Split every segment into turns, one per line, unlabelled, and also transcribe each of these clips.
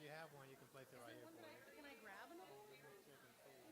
you have one, you can place it
Is
right
there
here
one
for
that
you.
can I grab another one?
Let me check and see.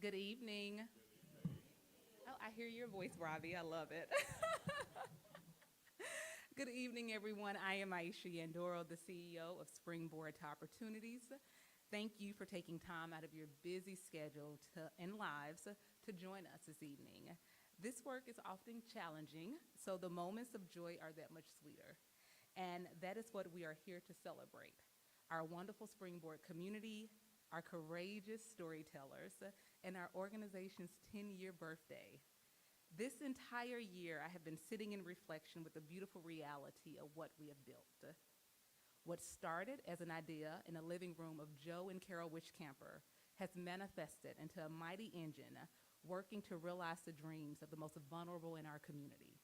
Good evening. Oh, I hear your voice, Robbie. I love it. Good evening, everyone. I am Aisha Yandoro, the CEO of Springboard to Opportunities. Thank you for taking time out of your busy schedule and lives to join us this evening. This work is often challenging, so the moments of joy are that much sweeter. And that is what we are here to celebrate. Our wonderful Springboard community, our courageous storytellers, and our organization's 10-year birthday. This entire year, I have been sitting in reflection with the beautiful reality of what we have built. What started as an idea in a living room of Joe and Carol Wishcamper has manifested into a mighty engine working to realize the dreams of the most vulnerable in our community.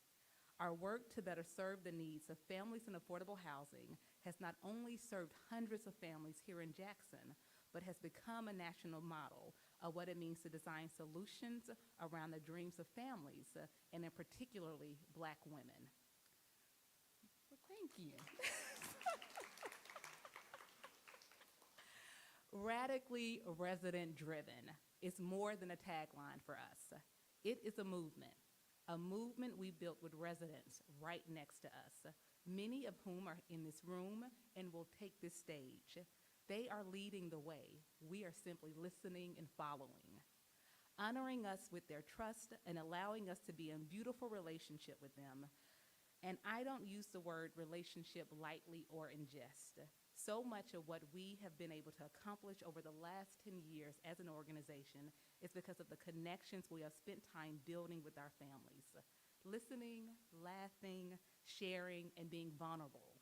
Our work to better serve the needs of families in affordable housing has not only served hundreds of families here in Jackson, but has become a national model of what it means to design solutions around the dreams of families, and in particularly Black women. Well, thank you. Radically resident driven is more than a tagline for us. It is a movement we built with residents right next to us, many of whom are in this room and will take this stage. They are leading the way. We are simply listening and following, honoring us with their trust and allowing us to be in beautiful relationship with them. And I don't use the word relationship lightly or in jest. So much of what we have been able to accomplish over the last 10 years as an organization is because of the connections we have spent time building with our families, listening, laughing, sharing, and being vulnerable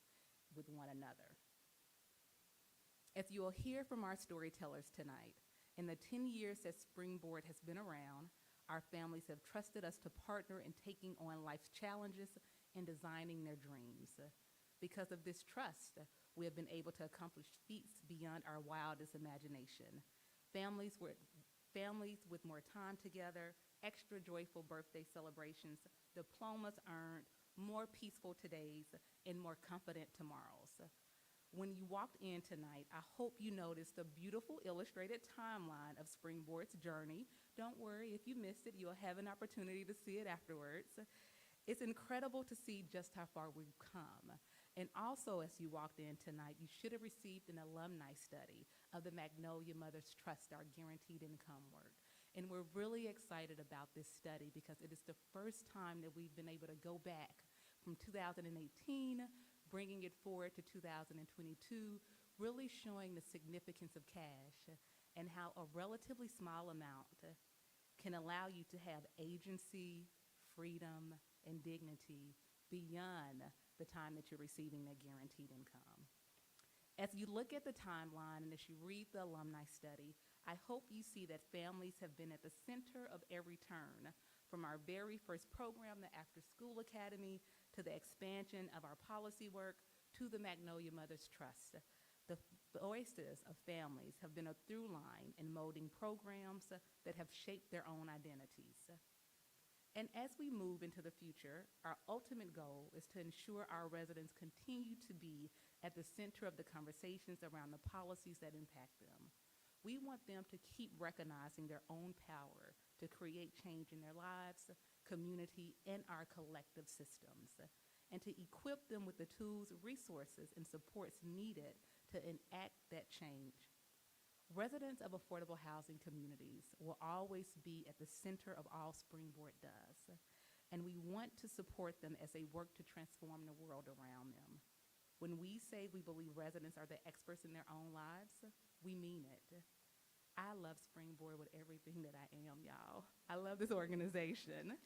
with one another. As you will hear from our storytellers tonight, in the 10 years that Springboard has been around, our families have trusted us to partner in taking on life's challenges and designing their dreams. Because of this trust, we have been able to accomplish feats beyond our wildest imagination. Families with more time together, extra joyful birthday celebrations, diplomas earned, more peaceful todays, and more confident tomorrows. When you walked in tonight, I hope you noticed the beautiful illustrated timeline of Springboard's journey. Don't worry, if you missed it, you'll have an opportunity to see it afterwards. It's incredible to see just how far we've come. And also, as you walked in tonight, you should have received an alumni study of the Magnolia Mothers Trust, our guaranteed income work. And we're really excited about this study because it is the first time that we've been able to go back from 2018, bringing it forward to 2022, really showing the significance of cash and how a relatively small amount can allow you to have agency, freedom, and dignity beyond the time that you're receiving that guaranteed income. As you look at the timeline and as you read the alumni study, I hope you see that families have been at the center of every turn, from our very first program, the After School Academy, to the expansion of our policy work, to the Magnolia Mothers Trust. The voices of families have been a through line in molding programs that have shaped their own identities. And as we move into the future, our ultimate goal is to ensure our residents continue to be at the center of the conversations around the policies that impact them. We want them to keep recognizing their own power to create change in their lives, community, and our collective systems, and to equip them with the tools, resources, and supports needed to enact that change. Residents of affordable housing communities will always be at the center of all Springboard does, and we want to support them as they work to transform the world around them. When we say we believe residents are the experts in their own lives, we mean it. I love Springboard with everything that I am, y'all. I love this organization.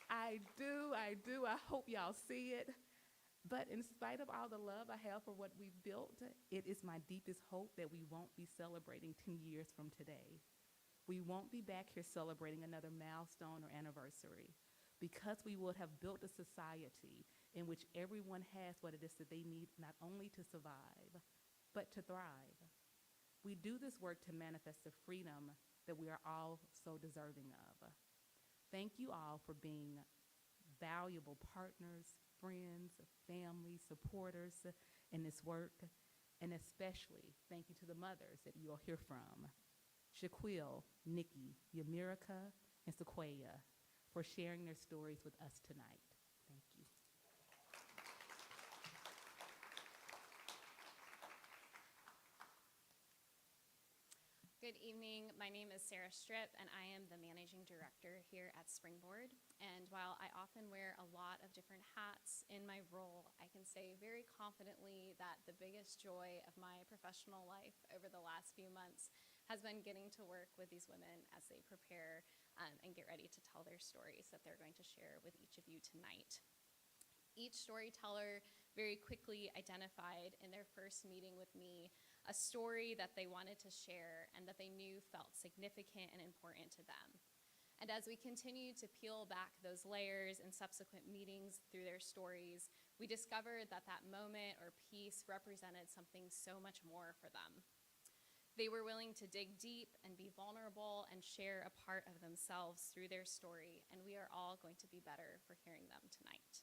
I do. I hope y'all see it. But in spite of all the love I have for what we've built, it is my deepest hope that we won't be celebrating 10 years from today. We won't be back here celebrating another milestone or anniversary, because we would have built a society in which everyone has what it is that they need, not only to survive, but to thrive. We do this work to manifest the freedom that we are all so deserving of. Thank you all for being valuable partners, friends, family, supporters in this work, and especially thank you to the mothers that you will hear from. Shaquille, Nikki, Yamirika, and Sequoia for sharing their stories with us tonight. Thank you.
Good evening. My name is Sarah Stripp, and I am the managing director here at Springboard. And while I often wear a lot of different hats in my role, I can say very confidently that the biggest joy of my professional life over the last few months has been getting to work with these women as they prepare and get ready to tell their stories that they're going to share with each of you tonight. Each storyteller very quickly identified in their first meeting with me a story that they wanted to share and that they knew felt significant and important to them. And as we continued to peel back those layers in subsequent meetings through their stories, we discovered that that moment or piece represented something so much more for them. They were willing to dig deep and be vulnerable and share a part of themselves through their story, and we are all going to be better for hearing them tonight.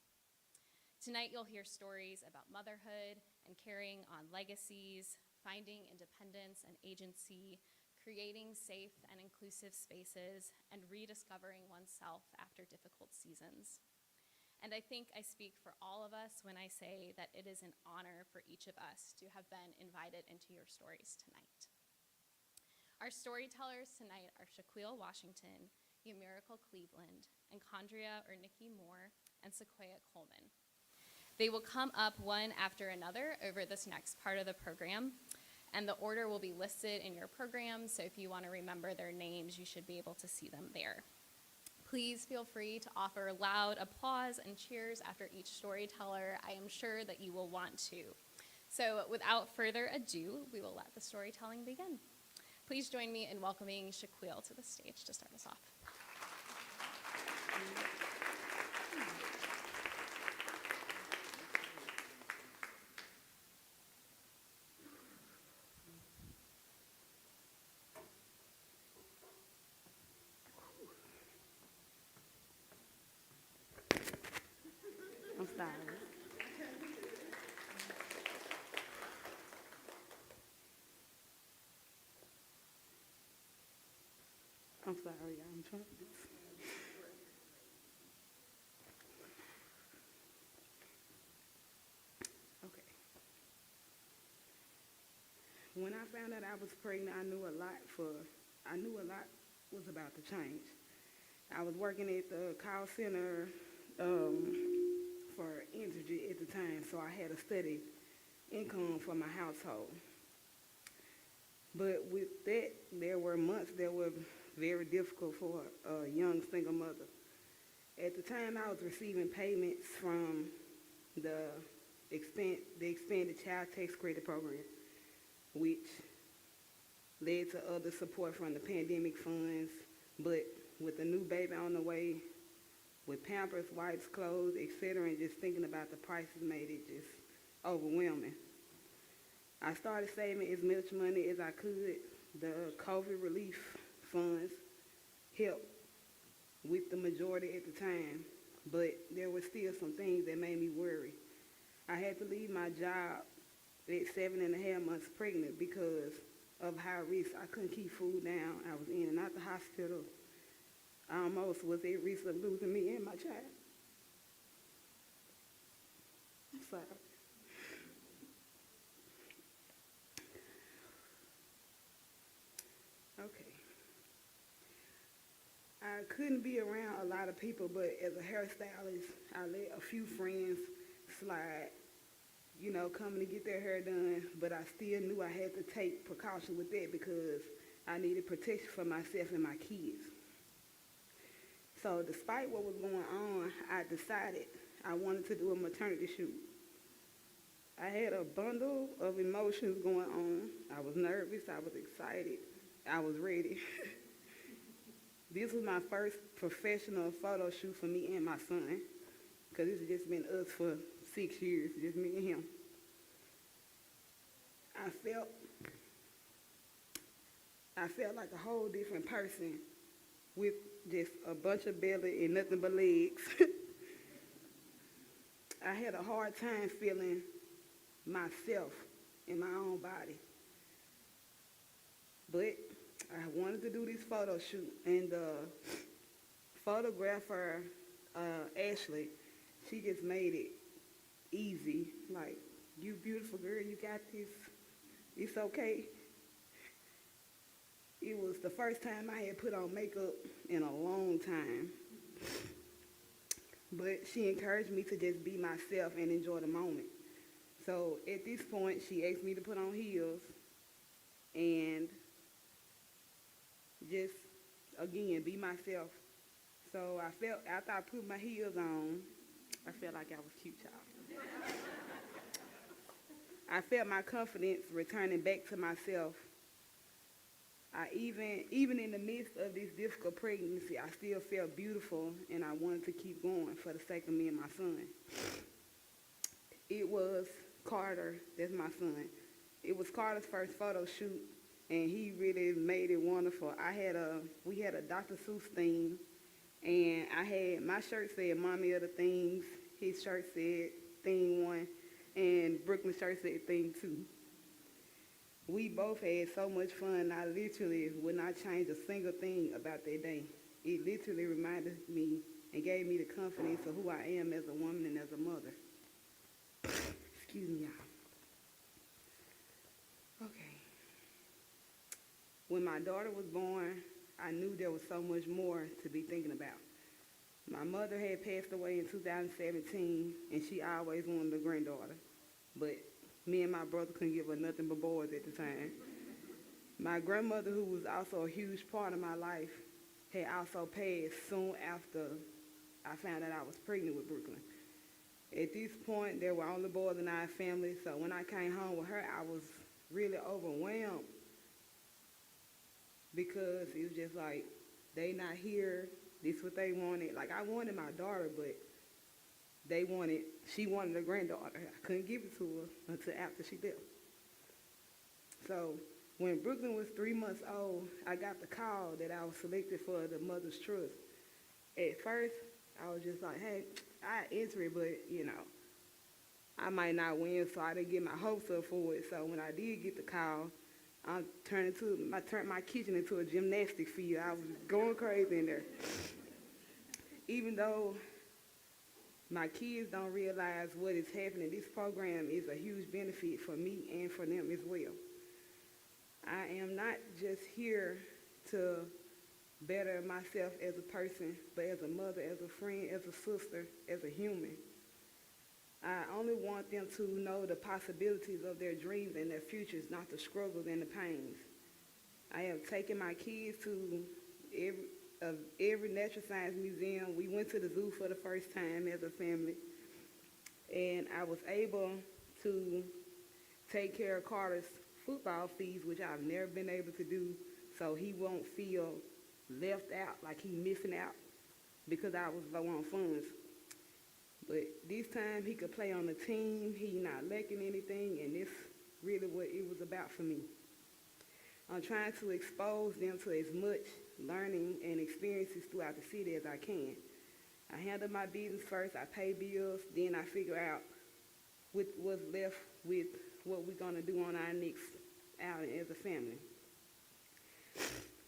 Tonight, you'll hear stories about motherhood and carrying on legacies, finding independence and agency, creating safe and inclusive spaces, and rediscovering oneself after difficult seasons. And I think I speak for all of us when I say that it is an honor for each of us to have been invited into your stories tonight. Our storytellers tonight are Shaquille Washington, Yamiracle Cleveland, and Condria or Nikki Moore, and Sequoia Coleman. They will come up one after another over this next part of the program, and the order will be listed in your program, so if you want to remember their names, you should be able to see them there. Please feel free to offer loud applause and cheers after each storyteller. I am sure that you will want to. So without further ado, we will let the storytelling begin. Please join me in welcoming Shaquille to the stage to start us off.
I'm sorry. I'm sorry, y'all. I'm trying to. Okay. When I found out I was pregnant, I knew a lot was about to change. I was working at the call center for energy at the time, so I had a steady income for my household. But with that, there were months that were very difficult for a young single mother. At the time, I was receiving payments from the expanded child tax credit program, which led to other support from the pandemic funds. But with a new baby on the way, with Pampers, wipes, clothes, etc., and just thinking about the prices made it just overwhelming. I started saving as much money as I could. The COVID relief funds helped with the majority at the time, but there were still some things that made me worry. I had to leave my job at 7.5 months pregnant because of high risk. I couldn't keep food down. I was in and out the hospital. I almost was at risk of losing me and my child. I'm sorry. Okay. I couldn't be around a lot of people, but as a hairstylist, I let a few friends slide, coming to get their hair done, but I still knew I had to take precaution with that because I needed protection for myself and my kids. So despite what was going on, I decided I wanted to do a maternity shoot. I had a bundle of emotions going on. I was nervous, I was excited, I was ready. This was my first professional photo shoot for me and my son, because it's just been us for 6 years, just me and him. I felt like a whole different person with just a bunch of belly and nothing but legs. I had a hard time feeling myself in my own body. But I wanted to do this photo shoot, and the photographer, Ashley, she just made it easy. Like, you beautiful girl, you got this. It's okay. It was the first time I had put on makeup in a long time. But she encouraged me to just be myself and enjoy the moment. So at this point, she asked me to put on heels and just, again, be myself. So I felt, after I put my heels on, I felt like I was cute, y'all. I felt my confidence returning back to myself. Even in the midst of this difficult pregnancy, I still felt beautiful, and I wanted to keep going for the sake of me and my son. It was Carter, that's my son. It was Carter's first photo shoot, and he really made it wonderful. We had a Dr. Seuss theme, and my shirt said Mommy of the Things, his shirt said Theme 1, and Brooklyn's shirt said Theme 2. We both had so much fun, I literally would not change a single thing about that day. It literally reminded me and gave me the confidence of who I am as a woman and as a mother. Excuse me, y'all. Okay. When my daughter was born, I knew there was so much more to be thinking about. My mother had passed away in 2017, and she always wanted a granddaughter. But me and my brother couldn't give her nothing but boys at the time. My grandmother, who was also a huge part of my life, had also passed soon after I found out I was pregnant with Brooklyn. At this point, there were only boys in our family, so when I came home with her, I was really overwhelmed because it was just like, they not here, this is what they wanted. Like, I wanted my daughter, but she wanted a granddaughter. I couldn't give it to her until after she left. So when Brooklyn was 3 months old, I got the call that I was selected for the Mother's Trust. At first, I was just like, hey, I enter it, but, I might not win, so I didn't get my hopes up for it. So when I did get the call, I turned my kitchen into a gymnastic field. I was going crazy in there. Even though my kids don't realize what is happening, this program is a huge benefit for me and for them as well. I am not just here to better myself as a person, but as a mother, as a friend, as a sister, as a human. I only want them to know the possibilities of their dreams and their futures, not the struggles and the pains. I have taken my kids to every natural science museum. We went to the zoo for the first time as a family, and I was able to take care of Carter's football fees, which I've never been able to do, so he won't feel left out, like he's missing out, because I was low on funds. But this time he could play on the team, he not lacking anything, and this really what it was about for me. I'm trying to expose them to as much learning and experiences throughout the city as I can. I handle my business first, I pay bills, then I figure out what's left with what we're gonna do on our next outing as a family.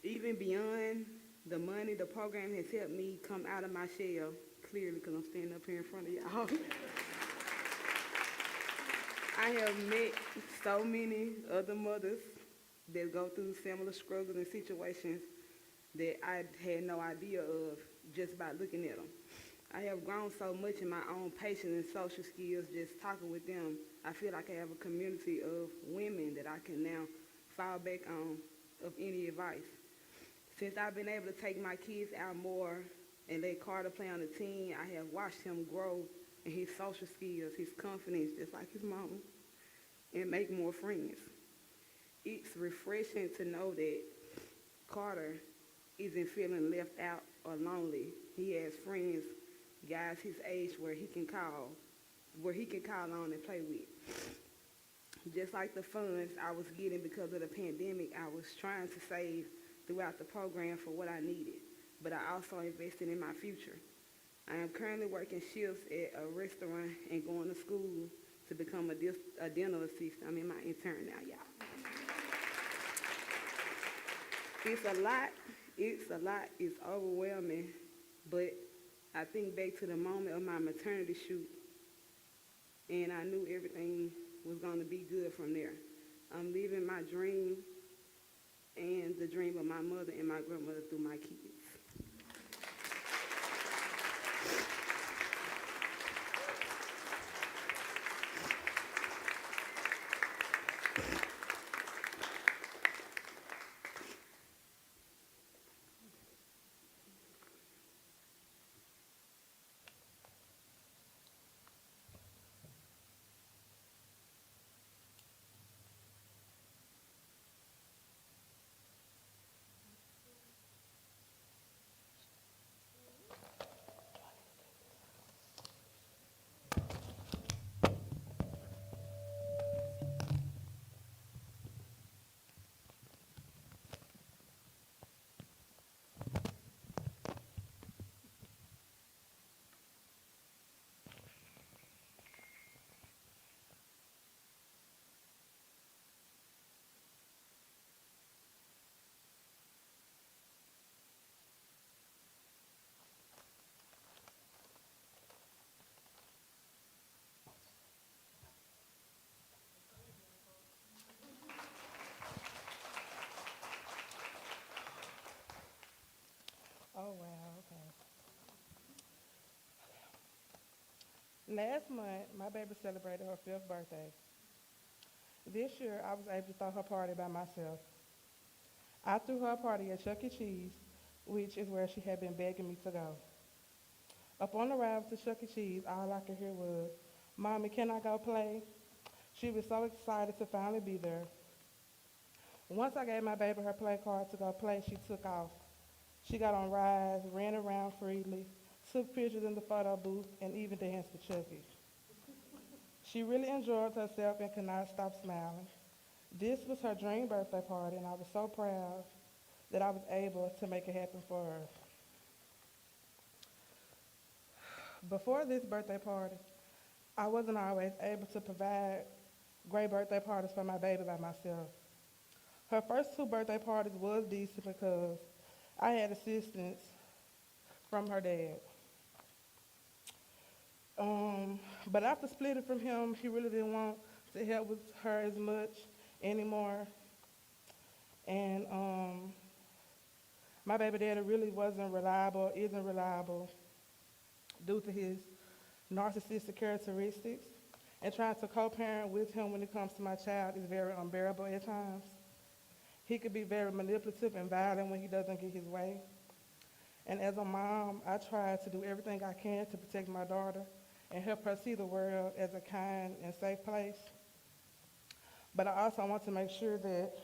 Even beyond the money, the program has helped me come out of my shell, clearly because I'm standing up here in front of y'all. I have met so many other mothers that go through similar struggles and situations that I had no idea of just by looking at them. I have grown so much in my own patience and social skills just talking with them. I feel like I have a community of women that I can now fall back on of any advice. Since I've been able to take my kids out more and let Carter play on the team, I have watched him grow in his social skills, his confidence, just like his mama, and make more friends. It's refreshing to know that Carter isn't feeling left out or lonely. He has friends, guys his age where he can call on and play with. Just like the funds I was getting because of the pandemic, I was trying to save throughout the program for what I needed, but I also invested in my future. I am currently working shifts at a restaurant and going to school to become a dental assistant. I'm in my intern now, y'all. It's a lot. It's a lot. It's overwhelming. But I think back to the moment of my maternity shoot, and I knew everything was going to be good from there. I'm living my dream and the dream of my mother and my grandmother through my kids.
Oh, wow, okay. Last month, my baby celebrated her 5th birthday. This year, I was able to throw her party by myself. I threw her a party at Chuck E. Cheese, which is where she had been begging me to go. Upon arrival to Chuck E. Cheese, all I could hear was, "Mommy, can I go play?" She was so excited to finally be there. Once I gave my baby her play card to go play, she took off. She got on rides, ran around freely, took pictures in the photo booth, and even danced with Chucky. She really enjoyed herself and could not stop smiling. This was her dream birthday party, and I was so proud that I was able to make it happen for her. Before this birthday party, I wasn't always able to provide great birthday parties for my baby by myself. Her first 2 birthday parties was decent because I had assistance from her dad. But after splitting from him, he really didn't want to help with her as much anymore. And my baby daddy really wasn't reliable, isn't reliable due to his narcissistic characteristics. And trying to co-parent with him when it comes to my child is very unbearable at times. He could be very manipulative and violent when he doesn't get his way. And as a mom, I try to do everything I can to protect my daughter and help her see the world as a kind and safe place. But I also want to make sure that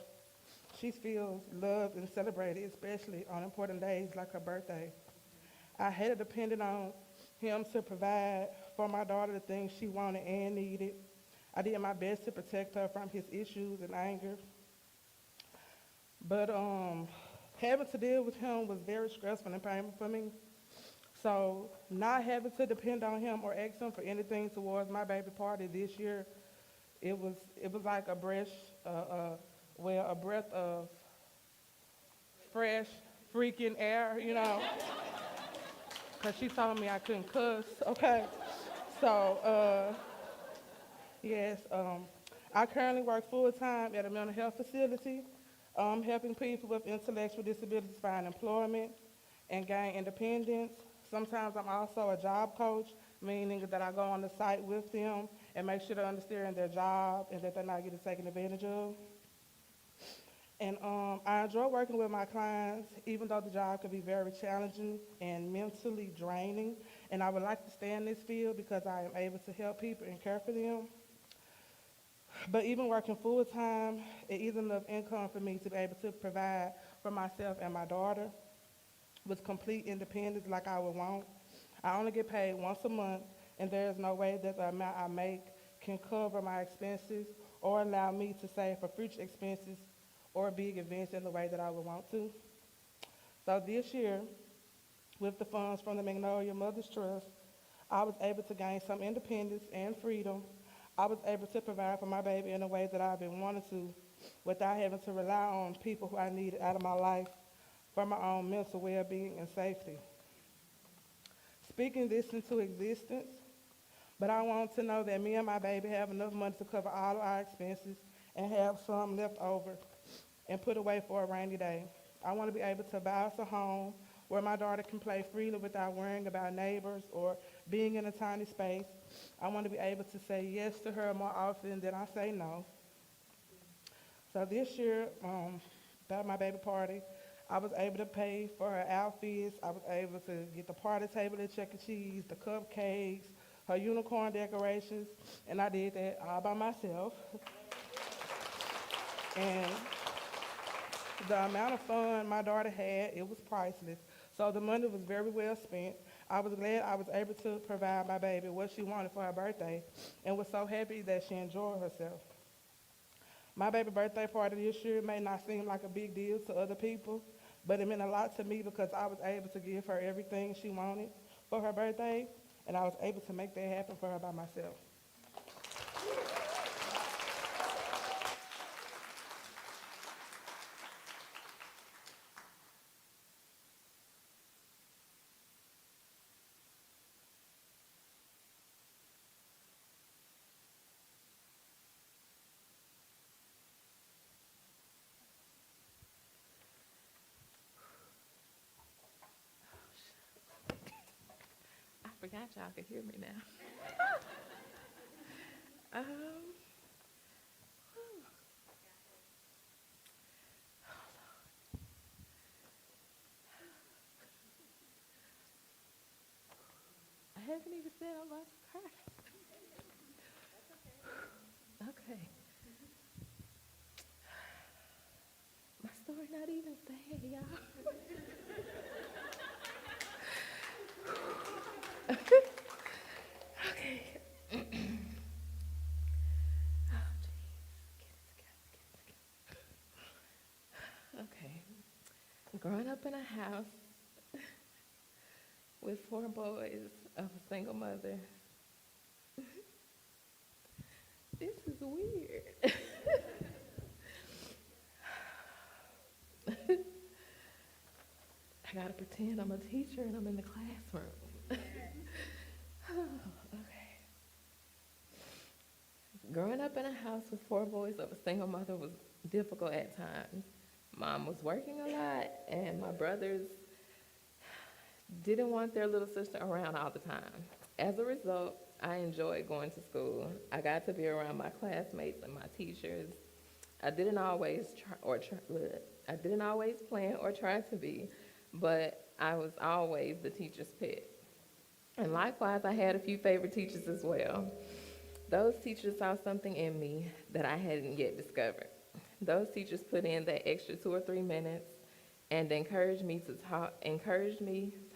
she feels loved and celebrated, especially on important days like her birthday. I hated depending on him to provide for my daughter the things she wanted and needed. I did my best to protect her from his issues and anger. But having to deal with him was very stressful and painful for me. So not having to depend on him or ask him for anything towards my baby party this year, it was like a breath of fresh freaking air, you know, because she told me I couldn't cuss, okay? So, yes, I currently work full-time at a mental health facility, helping people with intellectual disabilities find employment and gain independence. Sometimes I'm also a job coach, meaning that I go on the site with them and make sure they understand their job and that they're not getting taken advantage of. And I enjoy working with my clients, even though the job can be very challenging and mentally draining. And I would like to stay in this field because I am able to help people and care for them. But even working full-time, it isn't enough income for me to be able to provide for myself and my daughter with complete independence like I would want. I only get paid once a month, and there is no way that the amount I make can cover my expenses or allow me to save for future expenses or big events in the way that I would want to. So this year, with the funds from the Magnolia Mother's Trust, I was able to gain some independence and freedom. I was able to provide for my baby in a way that I've been wanting to without having to rely on people who I needed out of my life for my own mental well-being and safety. Speaking this into existence, but I want to know that me and my baby have enough money to cover all of our expenses and have some left over and put away for a rainy day. I want to be able to buy us a home where my daughter can play freely without worrying about neighbors or being in a tiny space. I want to be able to say yes to her more often than I say no. So this year, at my baby party, I was able to pay for her outfits. I was able to get the party table at Chuck E. Cheese, the cupcakes, her unicorn decorations, and I did that all by myself. And the amount of fun my daughter had, it was priceless. So the money was very well spent. I was glad I was able to provide my baby what she wanted for her birthday and was so happy that she enjoyed herself. My baby birthday party this year may not seem like a big deal to other people, but it meant a lot to me because I was able to give her everything she wanted for her birthday, and I was able to make that happen for her by myself.
I forgot y'all could hear me now. um, I haven't even said I'm about to cry. Okay. My story not even sad, y'all. Okay. Oh, jeez. Get it together. Okay. Growing up in a house with 4 boys of a single mother. This is weird. I gotta pretend I'm a teacher and I'm in the classroom. Okay. Growing up in a house with 4 boys of a single mother was difficult at times. Mom was working a lot, and my brothers didn't want their little sister around all the time. As a result, I enjoyed going to school. I got to be around my classmates and my teachers. I didn't always plan or try to be, but I was always the teacher's pet. And likewise, I had a few favorite teachers as well. Those teachers saw something in me that I hadn't yet discovered. Those teachers put in that extra 2 or 3 minutes and encouraged me,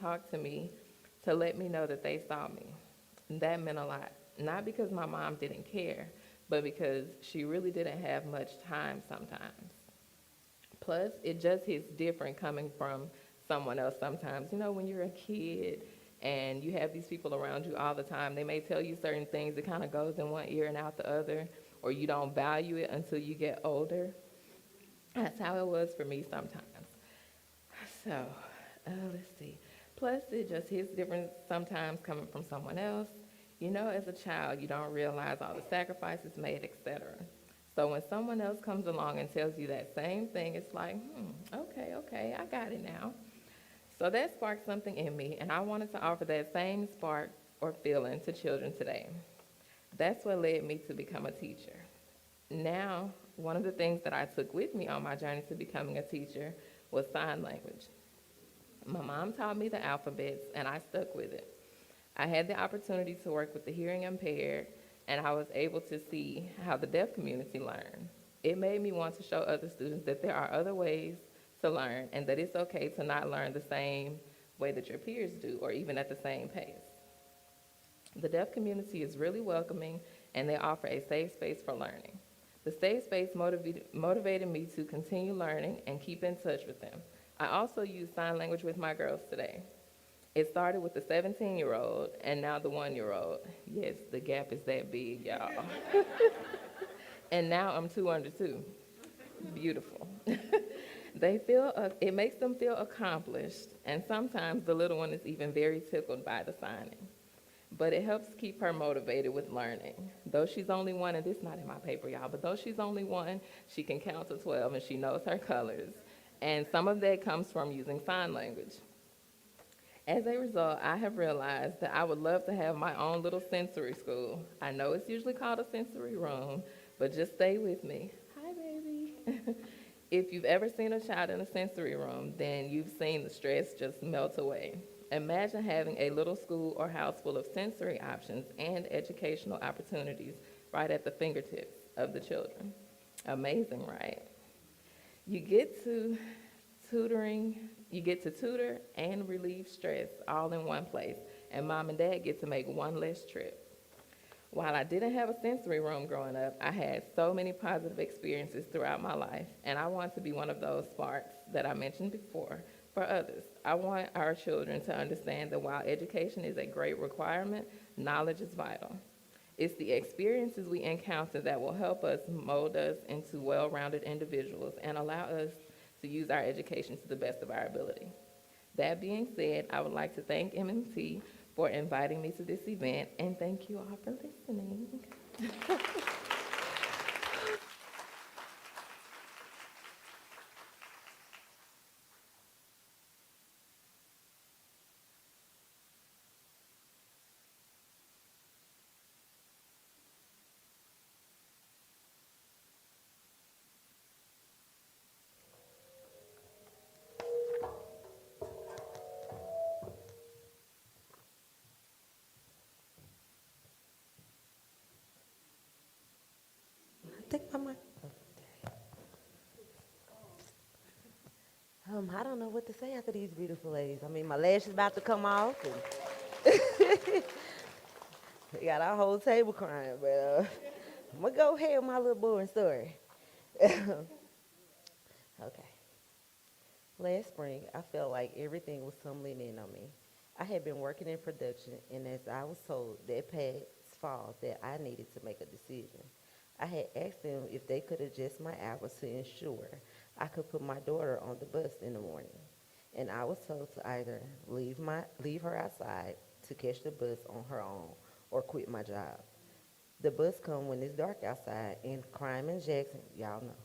talk to me, to let me know that they saw me. And that meant a lot, not because my mom didn't care, but because she really didn't have much time sometimes. Plus, it just hits different coming from someone else sometimes. You know, when you're a kid and you have these people around you all the time, they may tell you certain things that kind of goes in one ear and out the other, or you don't value it until you get older. That's how it was for me sometimes. So, let's see. Plus, it just hits different sometimes coming from someone else. You know, as a child, you don't realize all the sacrifices made, etc. So when someone else comes along and tells you that same thing, it's like, okay, I got it now. So that sparked something in me, and I wanted to offer that same spark or feeling to children today. That's what led me to become a teacher. Now, one of the things that I took with me on my journey to becoming a teacher was sign language. My mom taught me the alphabets, and I stuck with it. I had the opportunity to work with the hearing impaired, and I was able to see how the deaf community learn. It made me want to show other students that there are other ways to learn, and that it's okay to not learn the same way that your peers do, or even at the same pace. The deaf community is really welcoming, and they offer a safe space for learning. The safe space motivated me to continue learning and keep in touch with them. I also use sign language with my girls today. It started with the 17-year-old, and now the 1-year-old. Yes, the gap is that big, y'all. And now I'm 2 under 2. beautiful. It makes them feel accomplished, and sometimes the little one is even very tickled by the signing. But it helps keep her motivated with learning. Though she's only one, and this is not in my paper, y'all, but though she's only one, she can count to 12 and she knows her colors. And some of that comes from using sign language. As a result, I have realized that I would love to have my own little sensory school. I know it's usually called a sensory room, but just stay with me. Hi, baby. If you've ever seen a child in a sensory room, then you've seen the stress just melt away. Imagine having a little school or house full of sensory options and educational opportunities right at the fingertips of the children. Amazing, right? You get to tutor and relieve stress all in one place, and mom and dad get to make one less trip. While I didn't have a sensory room growing up, I had so many positive experiences throughout my life, and I want to be one of those sparks that I mentioned before for others. I want our children to understand that while education is a great requirement, knowledge is vital. It's the experiences we encounter that will help us mold us into well-rounded individuals and allow us to use our education to the best of our ability. That being said, I would like to thank MMT for inviting me to this event, and thank you all for listening.
I think my mic. I don't know what to say after these beautiful ladies. I mean, my lash is about to come off, and we got our whole table crying. But I'm gonna go ahead with my little boring story. Okay. Last spring, I felt like everything was tumbling in on me. I had been working in production, and as I was told that past fall that I needed to make a decision, I had asked them if they could adjust my hours to ensure I could put my daughter on the bus in the morning. And I was told to either leave her outside to catch the bus on her own or quit my job. The bus come when it's dark outside, and crime in Jackson, y'all know,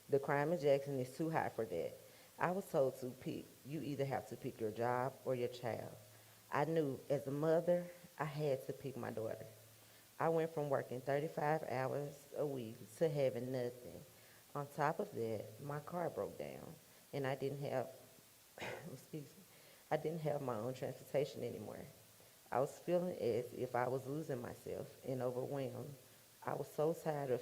the crime in Jackson is too high for that. I was told to pick. You either have to pick your job or your child. I knew as a mother, I had to pick my daughter. I went from working 35 hours a week to having nothing. On top of that, my car broke down, and I didn't have, excuse me, I didn't have my own transportation anymore. I was feeling as if I was losing myself and overwhelmed. I was so tired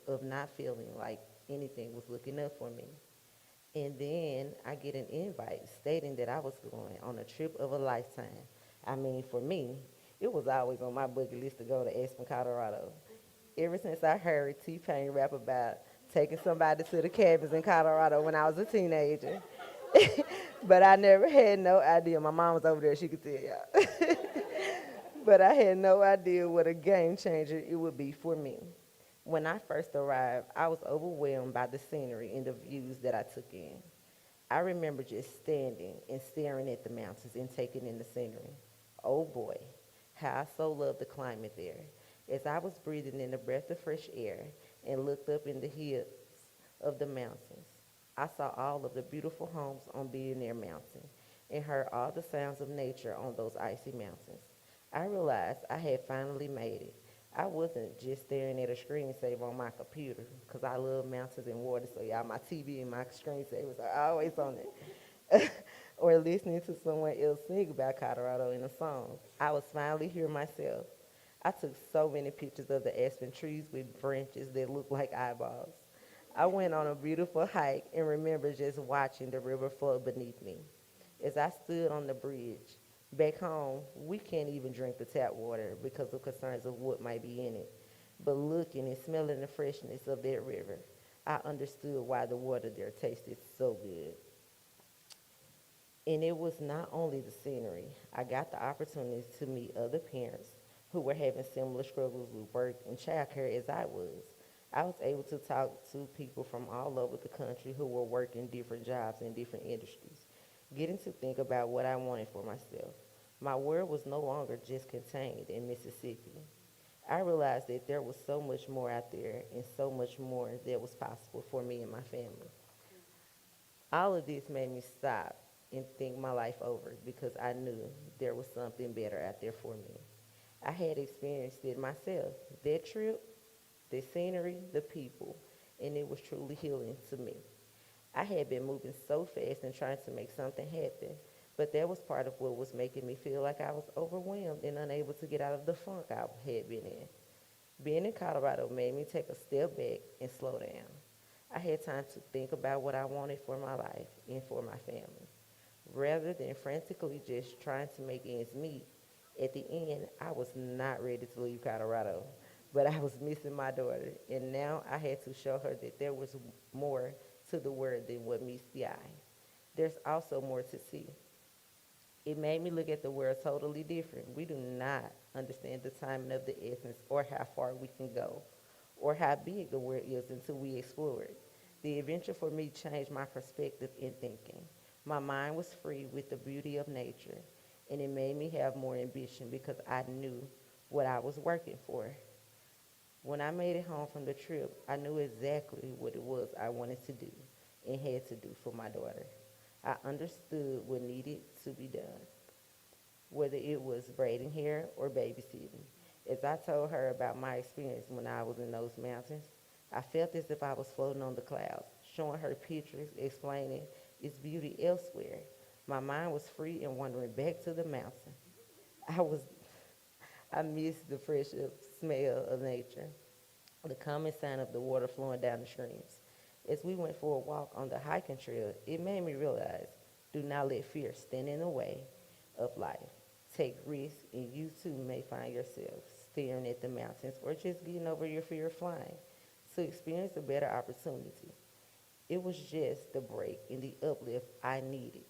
of not feeling like anything was looking up for me. And then I get an invite stating that I was going on a trip of a lifetime. I mean, for me, it was always on my bucket list to go to Aspen, Colorado. Ever since I heard T-Pain rap about taking somebody to the cabins in Colorado when I was a teenager. But I never had no idea. My mom was over there, she could tell y'all. But I had no idea what a game changer it would be for me. When I first arrived, I was overwhelmed by the scenery and the views that I took in. I remember just standing and staring at the mountains and taking in the scenery. Oh boy, how I so loved the climate there. As I was breathing in the breath of fresh air and looked up in the hills of the mountains, I saw all of the beautiful homes on Billionaire Mountain and heard all the sounds of nature on those icy mountains. I realized I had finally made it. I wasn't just staring at a screensaver on my computer, because I love mountains and water, so y'all, my TV and my screensavers are always on it. Or listening to someone else sing about Colorado in a song. I was finally here myself. I took so many pictures of the aspen trees with branches that looked like eyeballs. I went on a beautiful hike and remember just watching the river flow beneath me. As I stood on the bridge, back home, we can't even drink the tap water because of concerns of what might be in it. But looking and smelling the freshness of that river, I understood why the water there tasted so good. And it was not only the scenery. I got the opportunity to meet other parents who were having similar struggles with work and childcare as I was. I was able to talk to people from all over the country who were working different jobs in different industries, getting to think about what I wanted for myself. My world was no longer just contained in Mississippi. I realized that there was so much more out there and so much more that was possible for me and my family. All of this made me stop and think my life over because I knew there was something better out there for me. I had experienced it myself. That trip, the scenery, the people, and it was truly healing to me. I had been moving so fast and trying to make something happen, but that was part of what was making me feel like I was overwhelmed and unable to get out of the funk I had been in. Being in Colorado made me take a step back and slow down. I had time to think about what I wanted for my life and for my family. Rather than frantically just trying to make ends meet, at the end, I was not ready to leave Colorado, but I was missing my daughter, and now I had to show her that there was more to the world than what meets the eye. There's also more to see. It made me look at the world totally different. We do not understand the timing of the essence or how far we can go or how big the world is until we explore it. The adventure for me changed my perspective in thinking. My mind was free with the beauty of nature, and it made me have more ambition because I knew what I was working for. When I made it home from the trip, I knew exactly what it was I wanted to do and had to do for my daughter. I understood what needed to be done, whether it was braiding hair or babysitting. As I told her about my experience when I was in those mountains, I felt as if I was floating on the clouds, showing her pictures, explaining its beauty elsewhere. My mind was free and wandering back to the mountain. I was I missed the fresh smell of nature, the calming sound of the water flowing down the streams. As we went for a walk on the hiking trail, it made me realize, do not let fear stand in the way of life. Take risks, and you too may find yourself staring at the mountains or just getting over your fear of flying to experience a better opportunity. It was just the break and the uplift I needed.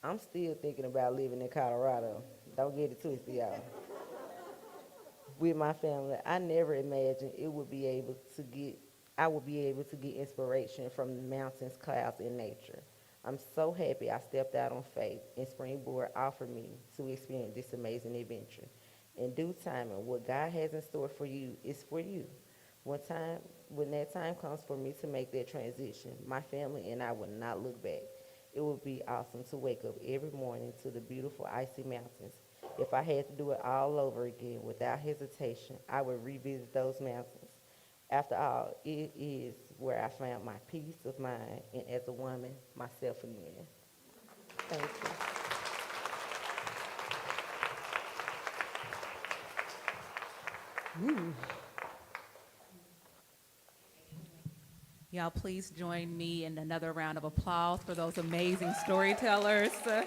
I'm still thinking about living in Colorado. Don't get it twisted, y'all. With my family, I never imagined I would be able to get inspiration from the mountains, clouds, and nature. I'm so happy I stepped out on faith and Springboard offered me to experience this amazing adventure. In due time, and what God has in store for you is for you. When time, when that time comes for me to make that transition, my family and I will not look back. It would be awesome to wake up every morning to the beautiful icy mountains. If I had to do it all over again without hesitation, I would revisit those mountains. After all, it is where I found my peace of mind and as a woman, myself again. Thank you.
Y'all, please join me in another round of applause for those amazing storytellers. Yes.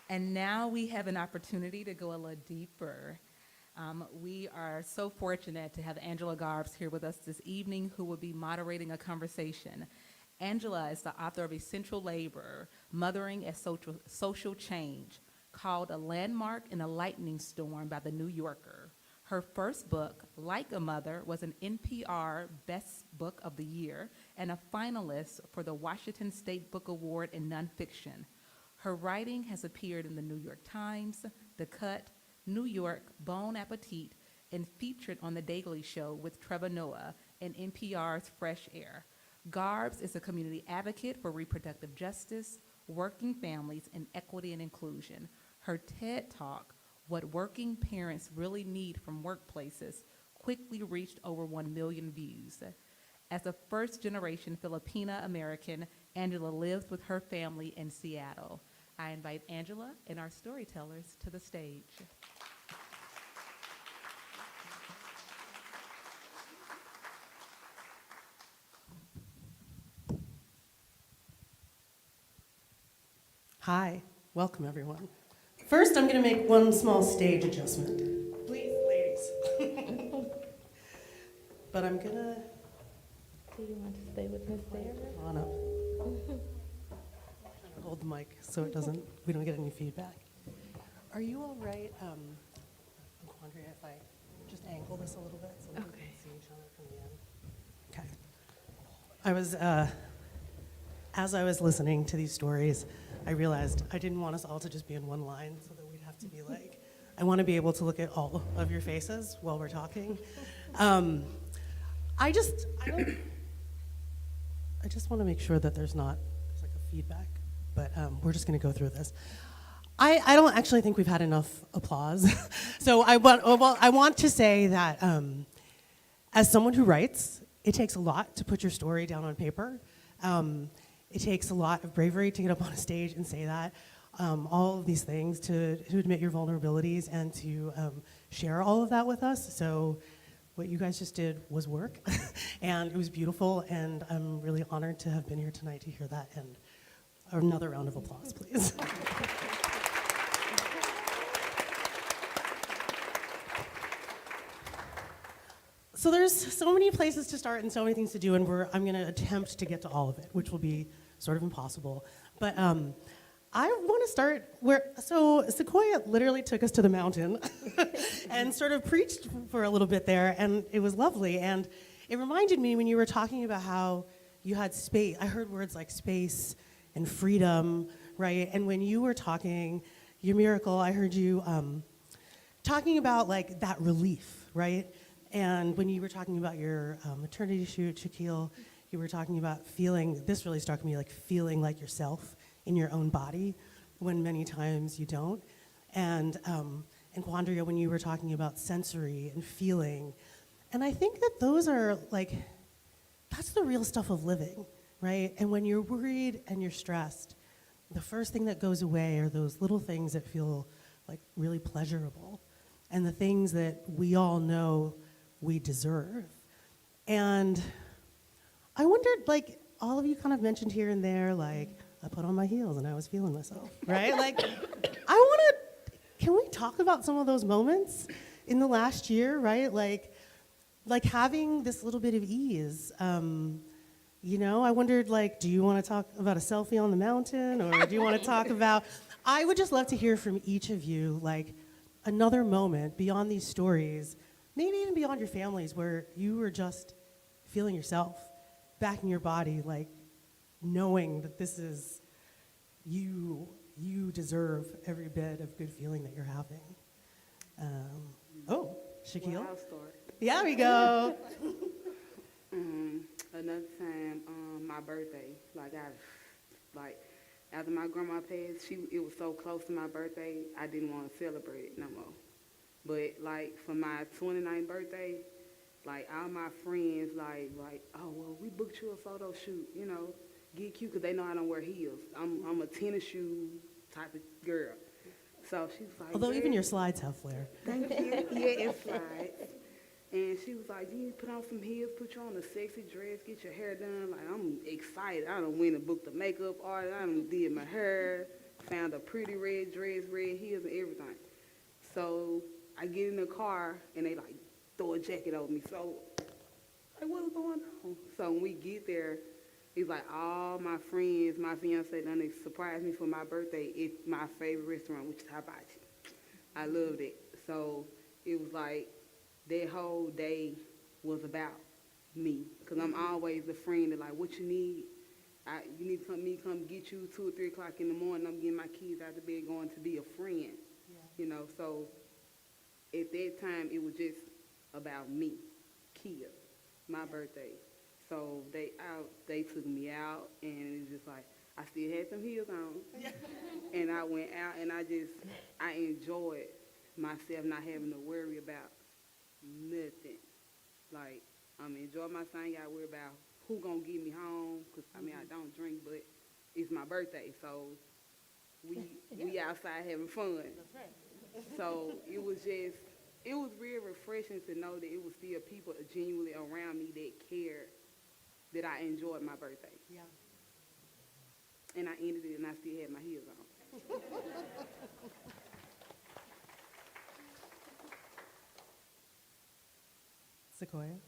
And now we have an opportunity to go a little deeper. We are so fortunate to have Angela Garbes here with us this evening, who will be moderating a conversation. Angela is the author of Essential Labor, Mothering as Social Change, called A Landmark in a Lightning Storm by The New Yorker. Her first book, Like a Mother, was an NPR Best Book of the Year and a finalist for the Washington State Book Award in Nonfiction. Her writing has appeared in the New York Times, The Cut, New York, Bon Appetit, and featured on The Daily Show with Trevor Noah and NPR's Fresh Air. Garbes is a community advocate for reproductive justice, working families, and equity and inclusion. Her TED Talk, What Working Parents Really Need from Workplaces, quickly reached over 1 million views. As a first-generation Filipina American, Angela lives with her family in Seattle. I invite Angela and our storytellers to the stage.
Hi, welcome everyone. First, I'm going to make one small stage adjustment. Please, ladies. But I'm going to
Do you want to stay with Miss Sarah?
come on up. Hold the mic so we don't get any feedback. Are you all right? I'm wondering if I just angle this a little bit so we
Okay.
can see each other from the end. Okay. As I was listening to these stories, I realized I didn't want us all to just be in one line so that we'd have to be like, I want to be able to look at all of your faces while we're talking. I just want to make sure that there's like a feedback, but we're just going to go through this. I don't actually think we've had enough applause. So I want to say that as someone who writes, it takes a lot to put your story down on paper. It takes a lot of bravery to get up on a stage and say that. All of these things, to admit your vulnerabilities and to share all of that with us. So what you guys just did was work, and it was beautiful, and I'm really honored to have been here tonight to hear that. And another round of applause, please. So there's so many places to start and so many things to do, and I'm going to attempt to get to all of it, which will be sort of impossible. But I want to start so Sequoia literally took us to the mountain and sort of preached for a little bit there, and it was lovely. And it reminded me when you were talking about how you had space. I heard words like space and freedom, right? And when you were talking, your miracle, I heard you talking about like that relief, right? And when you were talking about your maternity shoot, Shaquille, you were talking about feeling, this really struck me, like feeling like yourself in your own body when many times you don't. And Quandria, when you were talking about sensory and feeling. And I think that those are like, that's the real stuff of living, right? And when you're worried and you're stressed, the first thing that goes away are those little things that feel like really pleasurable and the things that we all know we deserve. And I wondered, like, all of you kind of mentioned here and there, like, I put on my heels and I was feeling myself, right? Like, can we talk about some of those moments in the last year, right? Like having this little bit of ease. You know, I wondered, like, do you want to talk about a selfie on the mountain, or do you want to talk about, I would just love to hear from each of you, like, another moment beyond these stories, maybe even beyond your families, where you were just feeling yourself back in your body, like knowing that this is you deserve every bit of good feeling that you're having. Shaquille?
Well, I'll start.
Yeah, we go.
Another time, my birthday, after my grandma passed, it was so close to my birthday, I didn't want to celebrate it no more. But like for my 29th birthday, like all my friends, like, oh, well, we booked you a photo shoot, you know, get cute, because they know I don't wear heels. I'm a tennis shoe type of girl. So she was like,
Although
yeah,
even your slides have flair.
thank you. Yeah, it slides. And she was like, you need to put on some heels, put you on a sexy dress, get your hair done. Like, I'm excited. I done went and booked a makeup artist. I done did my hair, found a pretty red dress, red heels, and everything. So I get in the car, and they, like, throw a jacket over me. So, like, what's going on? So when we get there, it's like all my friends, my fiance, done they surprised me for my birthday at my favorite restaurant, which is Hibachi. I loved it. So it was like, that whole day was about me, because I'm always the friend that, like, what you need? You need to come get you 2 or 3 o'clock in the morning. I'm getting my kids out of bed going to be a friend, you know. So at that time, it was just about me, Kia, my birthday. So they took me out, and it was just like, I still had some heels on. And I went out, and I enjoyed myself not having to worry about nothing. Like, I'm enjoying myself. I ain't got to worry about who gonna get me home, because I mean, I don't drink, but it's my birthday, so we outside having fun. That's right. So it was real refreshing to know that it was still people genuinely around me that cared that I enjoyed my birthday.
Yeah.
And I ended it, and I still had my heels on.
Sequoia?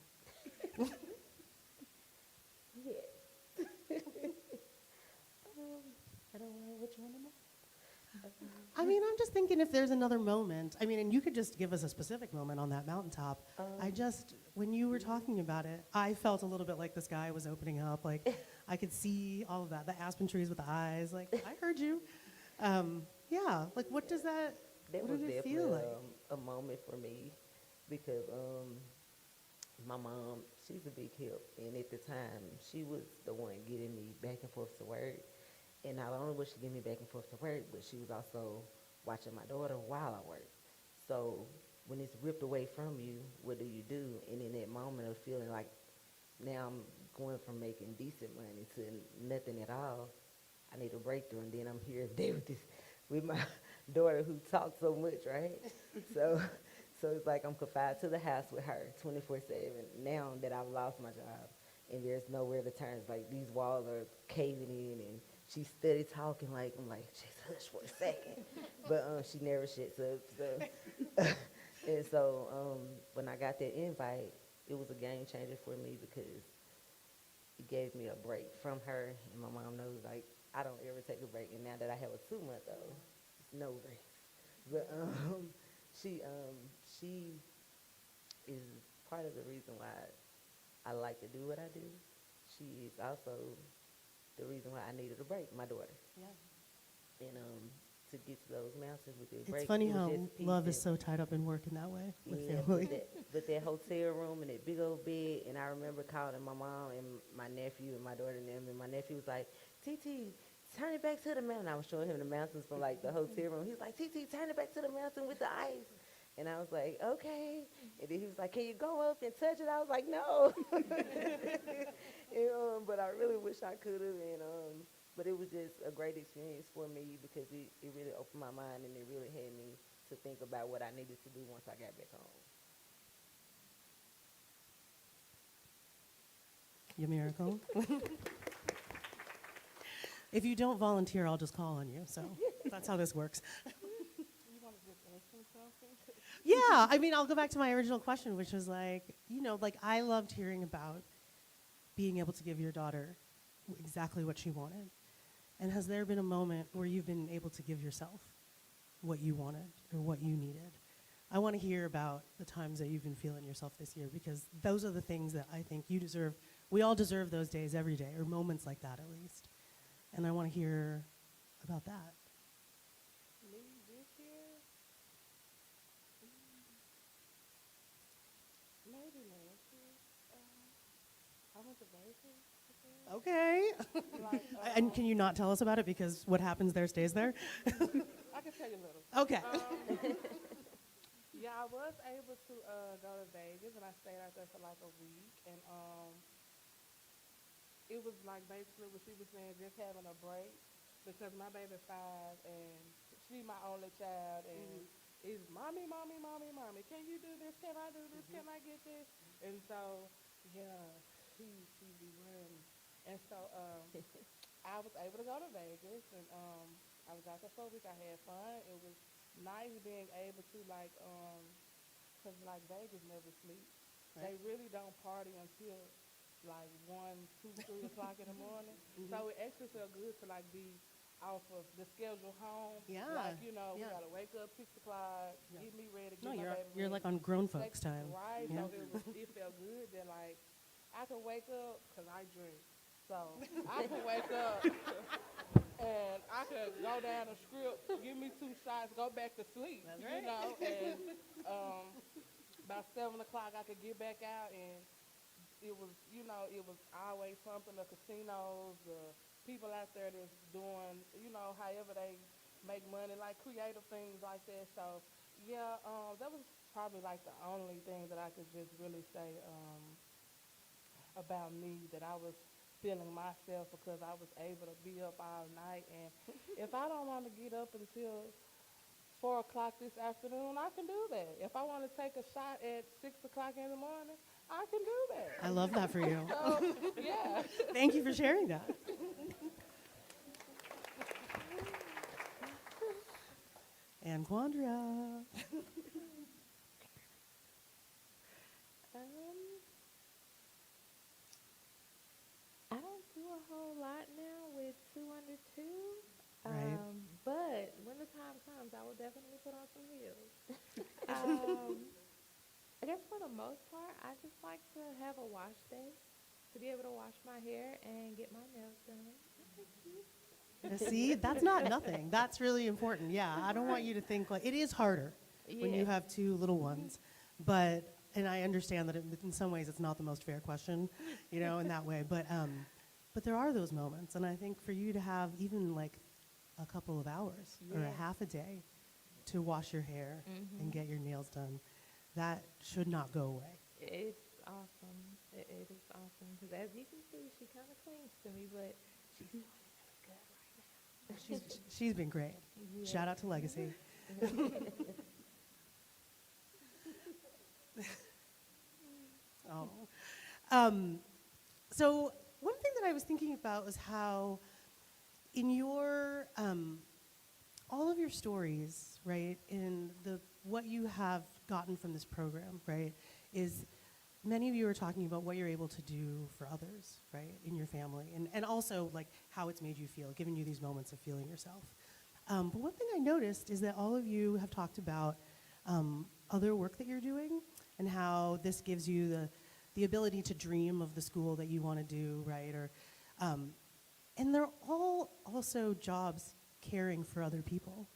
I don't know which one am I?
I mean, I'm just thinking if there's another moment. I mean, and you could just give us a specific moment on that mountaintop. When you were talking about it, I felt a little bit like the sky was opening up. Like, I could see all of that, the aspen trees with the eyes. Like, I heard you. Yeah, like, what does that,
That
what
was
did it
definitely
feel like?
a moment for me because my mom, she's a big help, and at the time, she was the one getting me back and forth to work. And not only was she getting me back and forth to work, but she was also watching my daughter while I worked. So when it's ripped away from you, what do? And in that moment of feeling like now I'm going from making decent money to nothing at all, I need a breakthrough. And then I'm here today with my daughter who talks so much, right? so so it's like I'm confined to the house with her 24/7 now that I've lost my job and there's nowhere to turn. It's like these walls are caving in and she's steady talking like, I'm like, just hush for a second. But she never shuts up. So and so when I got that invite, it was a game changer for me because it gave me a break from her. And my mom knows, like, I don't ever take a break. And now that I have a 2-month-old, it's no breaks. But she is part of the reason why I like to do what I do. She is also the reason why I needed a break, my daughter.
Yeah.
And to get to those mountains with that
It's
break.
funny
it was
how
just peace
love is
and-
so tied up in work in that way with
yeah,
family.
but that hotel room and that big old bed, and I remember calling my mom and my nephew and my daughter and them, and my nephew was like, TT, turn it back to the mountain. I was showing him the mountains from like the hotel room. He was like, TT, turn it back to the mountain with the ice. And I was like, okay. And then he was like, can you go up and touch it? I was like, no. And, but I really wish I could have. And but it was just a great experience for me because it really opened my mind and it really had me to think about what I needed to do once I got back home.
Your miracle. If you don't volunteer, I'll just call on you. So that's how this works.
You want to just ask him something?
Yeah, I mean, I'll go back to my original question, which was like, like I loved hearing about being able to give your daughter exactly what she wanted. And has there been a moment where you've been able to give yourself what you wanted or what you needed? I want to hear about the times that you've been feeling yourself this year because those are the things that I think you deserve. We all deserve those days every day or moments like that at least. And I want to hear about that.
Me this year? Maybe last year. I went to Vegas.
Okay.
Like,
And can you not tell us about it because what happens there stays there?
I can tell you a little.
Okay.
Yeah, I was able to go to Vegas, and I stayed out there for like a week, and it was like basically what she was saying, just having a break, because my baby 5, and she my only child, and is mommy, can you do this? Can I do this? Can I get this? And so, yeah, she be worrying me. And so I was able to go to Vegas, and I was out there for a week. I had fun. It was nice being able to like, cause like Vegas never sleeps.
Right.
They really don't party until like 1, 2, 3 o'clock in the morning. So it actually felt good to like be off of the schedule home.
Yeah,
Like, we
yeah.
gotta wake up 6 o'clock,
Yeah.
get me ready,
No,
get my baby
you're
ready.
like on grown folks time.
Right,
Yeah.
so it felt good that like I could wake up, cause I drink. So I could wake up and I could go down the strip, give me 2 shots, go back to sleep.
That's right.
And about 7 o'clock I could get back out, and it was always something. The casinos, the people out there that's doing, however they make money, like creative things like that. So yeah, that was probably like the only thing that I could just really say about me, that I was feeling myself because I was able to be up all night. And if I don't want to get up until 4 o'clock this afternoon, I can do that. If I want to take a shot at 6 o'clock in the morning, I can do that.
I love that for you.
So, yeah.
Thank you for sharing that. And Quandria.
I don't do a whole lot now with 2 under 2.
Right.
But when the time comes, I will definitely put on some heels. um, I guess for the most part, I just like to have a wash day, to be able to wash my hair and get my nails done. Okay, cute.
See, that's not nothing. That's really important. Yeah, I don't want you to think like it is harder when you
Yeah.
have two little ones, but and I understand that in some ways it's not the most fair question, in that way. But there are those moments, and I think for you to have even like a couple of hours or a
Yes.
half a day to wash your hair and get your nails done, that should not go away.
It's awesome. It is awesome. Because as you can see, she kind of clings to me, but she's doing it really good right now.
She's been great.
Yeah.
Shout out to Legacy. Oh. So one thing that I was thinking about was how in your all of your stories, right, in what you have gotten from this program, right, is many of you are talking about what you're able to do for others, right, in your family, and also like how it's made you feel, giving you these moments of feeling yourself. But one thing I noticed is that all of you have talked about other work that you're doing and how this gives you the ability to dream of the school that you want to do, right? And they're all also jobs caring for other people.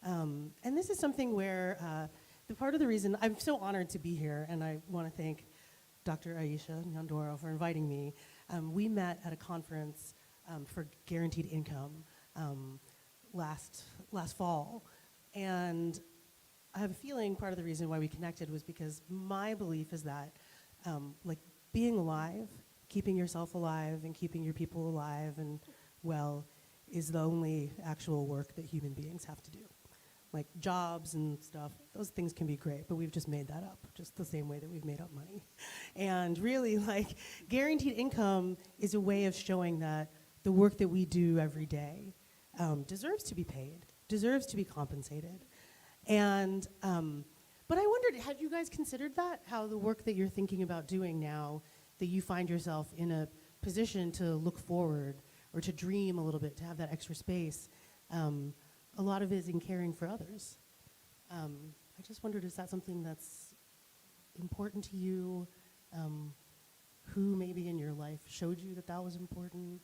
And this is something where the part of the reason I'm so honored to be here, and I want to thank Dr. Aisha Nyandoro for inviting me. We met at a conference for guaranteed income last fall, and I have a feeling part of the reason why we connected was because my belief is that like being alive, keeping yourself alive and keeping your people alive and well is the only actual work that human beings have to do. Like jobs and stuff, those things can be great, but we've just made that up, just the same way that we've made up money. And really, like, guaranteed income is a way of showing that the work that we do every day deserves to be paid, deserves to be compensated. And, but I wondered, had you guys considered that? How the work that you're thinking about doing now, that you find yourself in a position to look forward or to dream a little bit, to have that extra space, a lot of it is in caring for others. I just wondered, is that something that's important to you? Who maybe in your life showed you that that was important?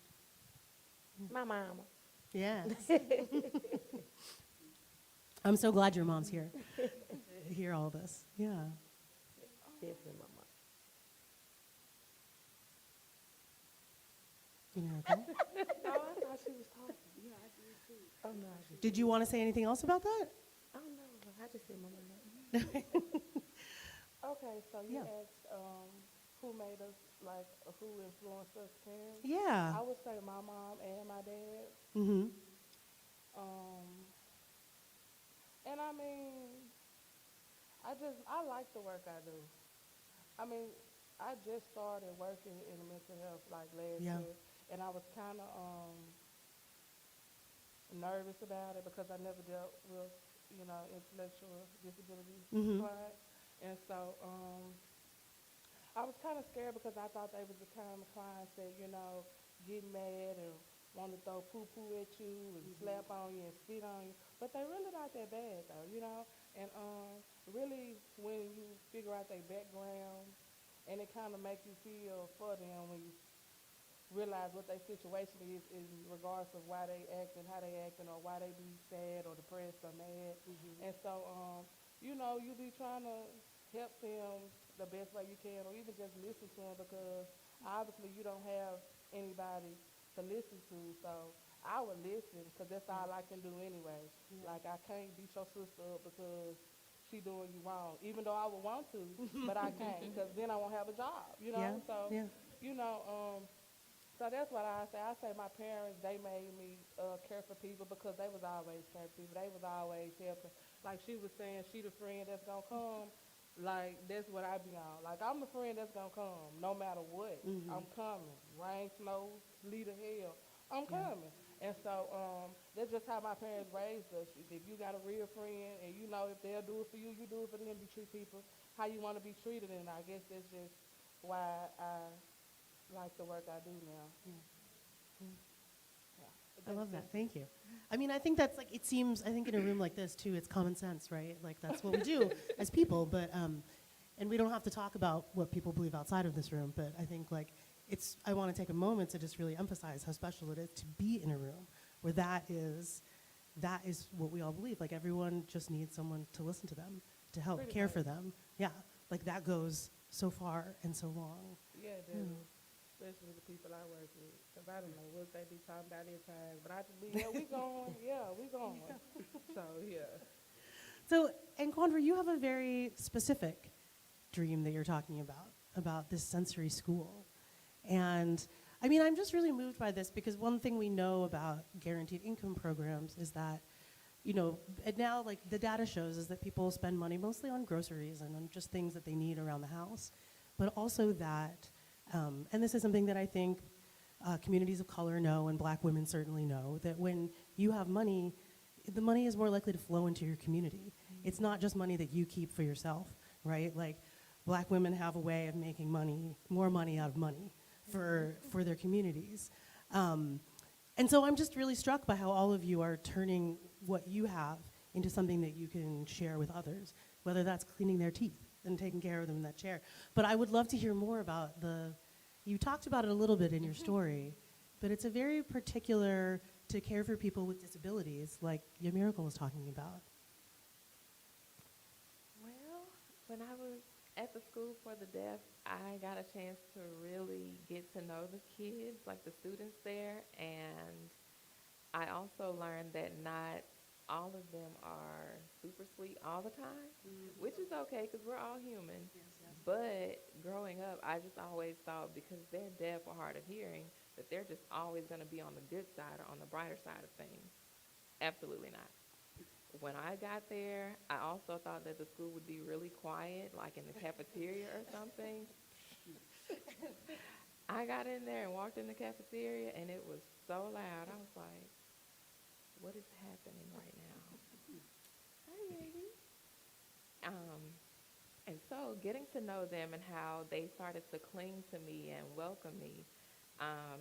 My mama.
Yes. I'm so glad your mom's here to hear all this. Yeah.
Definitely my mama.
You know, okay.
Oh, I thought she was talking. Yeah, I did too.
Oh, no, I just,
Did you want to say anything else about that?
oh, no, I just said my mama.
Okay, so you
Yeah.
asked who made us, like, who influenced us parents.
Yeah.
I would say my mom and my dad.
Mm-hmm.
And I mean, I like the work I do. I mean, I just started working in mental health like last
Yeah.
year, and I was kind of nervous about it because I never dealt with, intellectual disability
Mhm.
clients. And so I was kind of scared because I thought they was the kind of clients that, get mad and want to throw poo-poo at you and slap on you and spit on you. But they really not that bad, though. And really, when you figure out their background, and it kind of make you feel for them when you realize what their situation is in regards of why they acting, how they acting, or why they be sad or depressed or mad. And so, you be trying to help them the best way you can, or even just listen to them because obviously you don't have anybody to listen to. So I would listen because that's all I can do anyway. Like I can't beat your sister up because she doing you wrong, even though I would want to, but I can't because then I won't have a job,
Yeah.
So,
Yeah.
So that's what I say. I say my parents, they made me care for people because they was always caring for people. They was always helping. Like she was saying, she the friend that's going to come. Like, that's what I be on. Like, I'm the friend that's going to come no matter what. I'm coming. Rain, snow, sleet, or hell. I'm coming. And so that's just how my parents raised us. If you got a real friend and if they'll do it for you, you do it for them. You treat people how you want to be treated. And I guess that's just why I like the work I do now.
I love that. Thank you. I mean, I think that's like, it seems, I think in a room like this too, it's common sense, right? Like that's what we do as people, but, and we don't have to talk about what people believe outside of this room, but I think like I want to take a moment to just really emphasize how special it is to be in a room where that is what we all believe. Like everyone just needs someone to listen to them, to help
Pretty
care
much.
for them. Yeah, like that goes so far and so long.
Yeah, dude. Especially the people I work with. Because I don't know what they be talking about their time. But I just be, yeah, we going. Yeah, we going. So, yeah.
So, and Quandra, you have a very specific dream that you're talking about this sensory school. And I mean, I'm just really moved by this because one thing we know about guaranteed income programs is that, you know, and now like the data shows is that people spend money mostly on groceries and on just things that they need around the house, but also that, and this is something that I think communities of color know and black women certainly know, that when you have money, the money is more likely to flow into your community. It's not just money that you keep for yourself, right? Like black women have a way of making money, more money out of money for their communities. And so I'm just really struck by how all of you are turning what you have into something that you can share with others, whether that's cleaning their teeth and taking care of them in that chair. But I would love to hear more about you talked about it a little bit in your story, but it's a very particular to care for people with disabilities like your miracle was talking about.
Well, when I was at the school for the deaf, I got a chance to really get to know the kids, like the students there, and I also learned that not all of them are super sweet all the time, which is okay because we're all human. But growing up, I just always thought because they're deaf or hard of hearing, that they're just always going to be on the good side or on the brighter side of things. Absolutely not. When I got there, I also thought that the school would be really quiet, like in the cafeteria or something. I got in there and walked in the cafeteria, and it was so loud. I was like, what is happening right now? Hi, baby. And so getting to know them and how they started to cling to me and welcome me,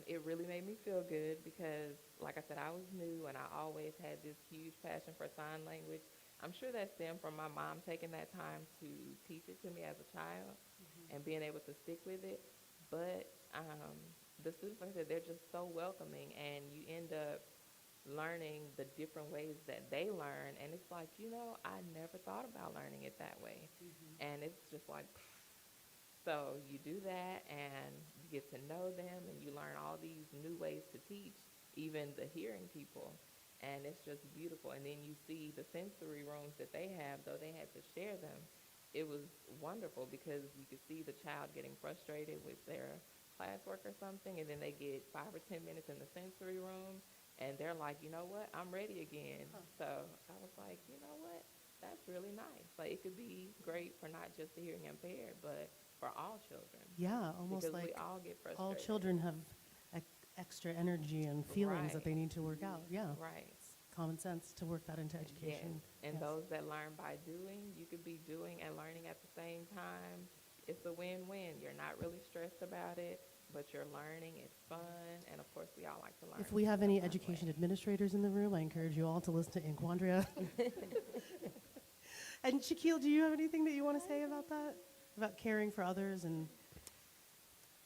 it really made me feel good because, like I said, I was new and I always had this huge passion for sign language. I'm sure that stemmed from my mom taking that time to teach it to me as a child and being able to stick with it. But the students, like I said, they're just so welcoming, and you end up learning the different ways that they learn, and it's like, you know, I never thought about learning it that way. And it's just like, so you do that and you get to know them and you learn all these new ways to teach, even the hearing people, and it's just beautiful. And then you see the sensory rooms that they have, though they had to share them, it was wonderful because you could see the child getting frustrated with their classwork or something, and then they get 5 or 10 minutes in the sensory room and they're like, you know what, I'm ready again. So I was like, you know what, that's really nice. Like it could be great for not just the hearing impaired, but for all children.
Yeah, almost
Because
like
we all get frustrated.
all children have extra energy and feelings that
Right.
they need to work out. Yeah,
Right.
it's common sense to work that into education.
Yes. And
Yes.
those that learn by doing, you could be doing and learning at the same time. It's a win-win. You're not really stressed about it, but you're learning. It's fun. And of course, we all like to learn.
If we have any
a fun
education
way.
administrators in the room, I encourage you all to listen to Inquandria. And Shaquille, do you have anything that you want to say about that? About caring for others and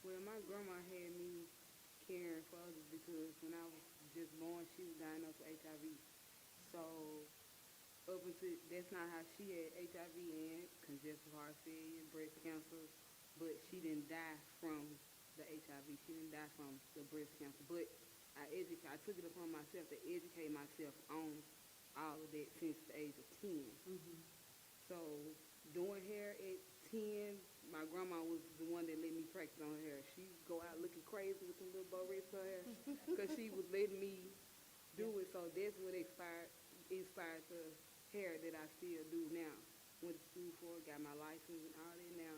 Well, my grandma had me caring for others because when I was just born, she was diagnosed with HIV. So up until, that's not how she had HIV and congestive heart failure, breast cancer, but she didn't die from the HIV. She didn't die from the breast cancer. But I took it upon myself to educate myself on all of that since the age of 10. So doing hair at 10, my grandma was the one that let me practice on her hair. She'd go out looking crazy with the little bow rest of her hair because she was letting me do it. So that's what inspired the hair that I still do now. Went to school for it, got my license and all that now.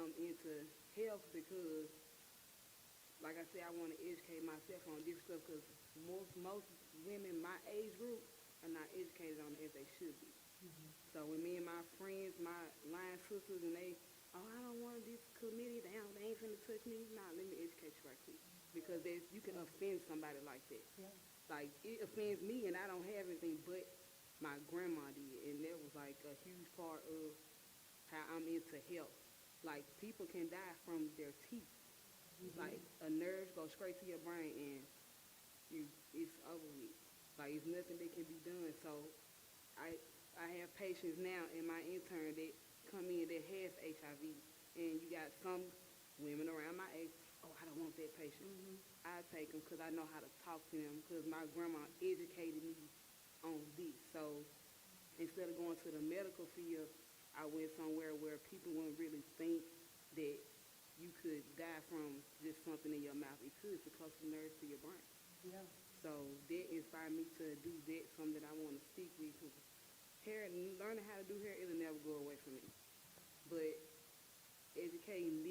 I'm into health because, like I said, I want to educate myself on different stuff because most women my age group are not educated on it as they should be. So when me and my friends, my line sisters, and they, oh, I don't want this committee, they ain't finna touch me. Nah, let me educate you right quick. Because you can offend somebody like that. like, it offends me, and I don't have anything but my grandma did, and that was like a huge part of how I'm into health. Like, people can die from their teeth. Like, a nerve goes straight to your brain, and it's over with. Like, it's nothing that can be done. So I have patients now in my intern that come in that has HIV, and you got some women around my age, oh, I don't want that patient. I take them because I know how to talk to them because my grandma educated me on this. So instead of going to the medical field, I went somewhere where people wouldn't really think that you could die from just something in your mouth. It could because the nerves to your brain.
Yeah.
So that inspired me to do that, something that I want to stick with. Cause hair, learning how to do hair, it'll never go away from me. But educating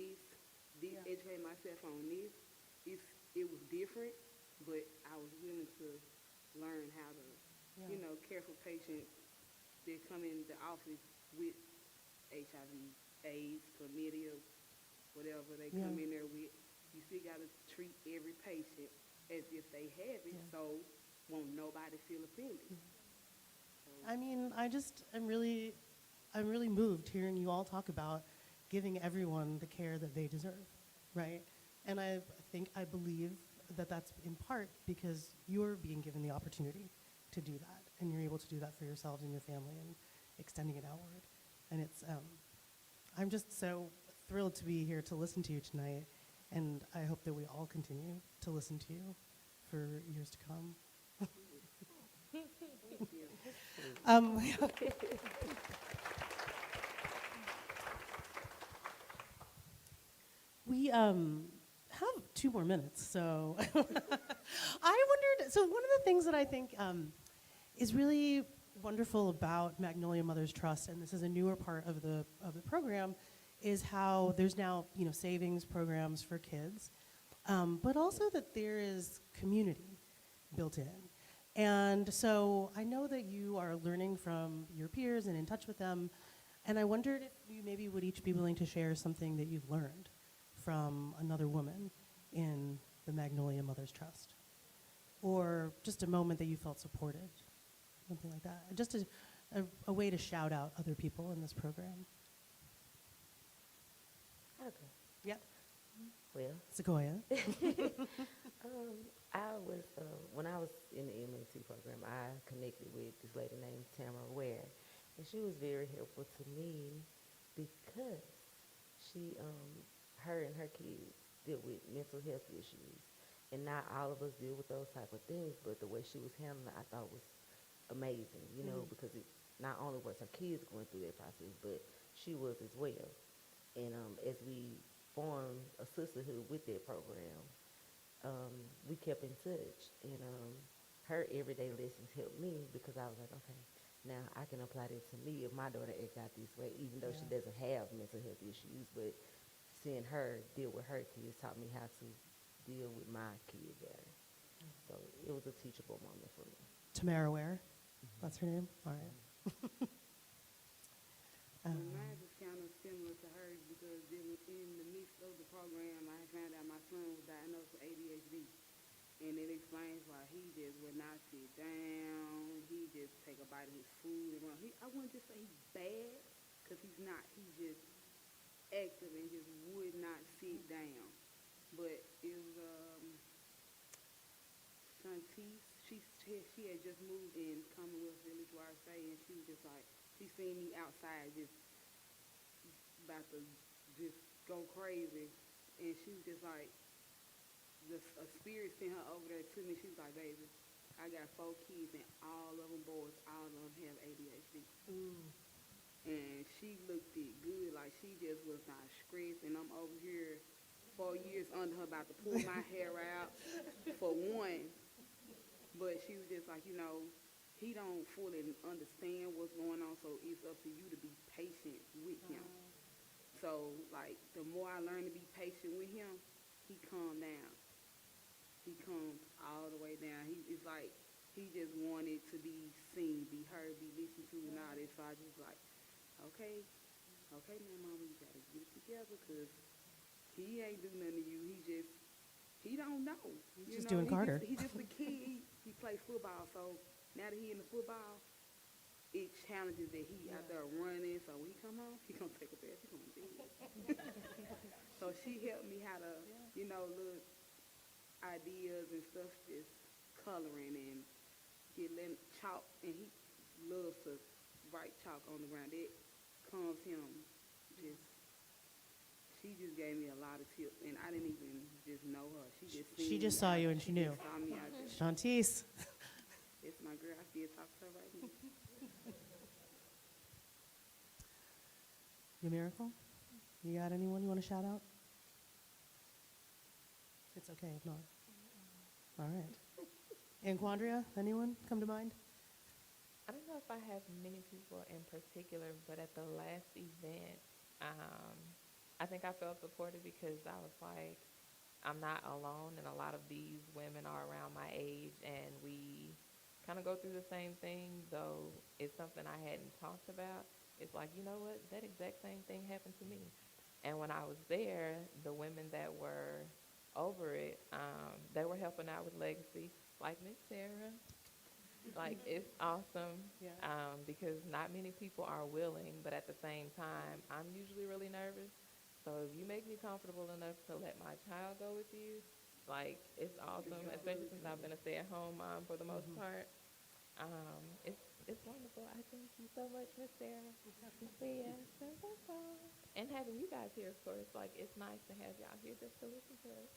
educating myself on this, it was different, but I was willing to learn how to, care for patients that come in the office with HIV, AIDS, chlamydia, whatever they come in there with. You still got to treat every patient as if they have it, so won't nobody feel offended.
I mean, I'm really moved hearing you all talk about giving everyone the care that they deserve, right? And I believe that that's in part because you're being given the opportunity to do that, and you're able to do that for yourselves and your family and extending it outward. And I'm just so thrilled to be here to listen to you tonight, and I hope that we all continue to listen to you for years to come.
Thank you.
We have 2 more minutes, so I wondered. So one of the things that I think is really wonderful about Magnolia Mothers Trust, and this is a newer part of the program, is how there's now savings programs for kids, but also that there is community built in. And so I know that you are learning from your peers and in touch with them, and I wondered if you maybe would each be willing to share something that you've learned from another woman in the Magnolia Mothers Trust, or just a moment that you felt supported, something like that. Just a way to shout out other people in this program.
Okay.
Yep.
Well,
Sequoia.
when I was in the MNT program, I connected with this lady named Tamara Ware, and she was very helpful to me because she, her and her kids deal with mental health issues, and not all of us deal with those type of things, but the way she was handling it, I thought was amazing, because it not only was her kids going through that process, but she was as well. And as we formed a sisterhood with that program, we kept in touch, and her everyday lessons helped me because I was like, okay, now I can apply that to me if my daughter act out this way, even though she doesn't have mental health issues, but seeing her deal with her kids taught me how to deal with my kid better. So it was a teachable moment for me.
Tamara Ware. That's her name? All right.
Mine is kind of similar to hers because in the midst of the program, I found out my son was diagnosed with ADHD. And it explains why he just would not sit down. He just take a bite of his food and run. I wouldn't just say he's bad, because he's not. He's just active and just would not sit down. But it was Shantice. She had just moved in Commonwealth Village where I stay, and she was just like, she seen me outside just about to just go crazy. And she was just like, a spirit sent her over there to me. She was like, baby, I got 4 kids and all of them boys, all of them have ADHD. And she looked it good, like she just was not stressed, and I'm over here 4 years under her about to pull my hair out for one. But she was just like, he don't fully understand what's going on, so it's up to you to be patient with him. So, like, the more I learn to be patient with him, he calmed down. He comes all the way down. It's like he just wanted to be seen, be heard, be listened to, and all this. So I just like, okay, man, mama, you gotta get it together, because he ain't do nothing to you. he don't know.
He's just doing Carter.
He just a kid. He plays football, so now that he in the football, it challenges that he out there running. So when he come home, he gonna take a bath. He gonna be. So she helped me how to, little ideas and stuff, just coloring and letting chalk, and he loves to write chalk on the ground. It calms him. She just gave me a lot of tips, and I didn't even just know her.
She just saw you and she knew.
Just saw me out there.
Shantice.
It's my girl. I still talk to her right now.
Your miracle? You got anyone you want to shout out? It's okay if not. All right. Anquandria, anyone come to mind?
I don't know if I have many people in particular, but at the last event, I think I felt supported because I was like, I'm not alone, and a lot of these women are around my age, and we kind of go through the same thing, though it's something I hadn't talked about. It's like, you know what, that exact same thing happened to me. And when I was there, the women that were over it, they were helping out with legacy, like Miss Sarah. Like, it's awesome, because not many people are willing, but at the same time, I'm usually really nervous. So if you make me comfortable enough to let my child go with you, like, it's awesome, especially since I've been a stay-at-home mom for the most part. It's wonderful. I thank you so much, Miss Sarah. Yeah, so that's all. And having you guys here, of course, like, it's nice to have y'all here just to listen to us.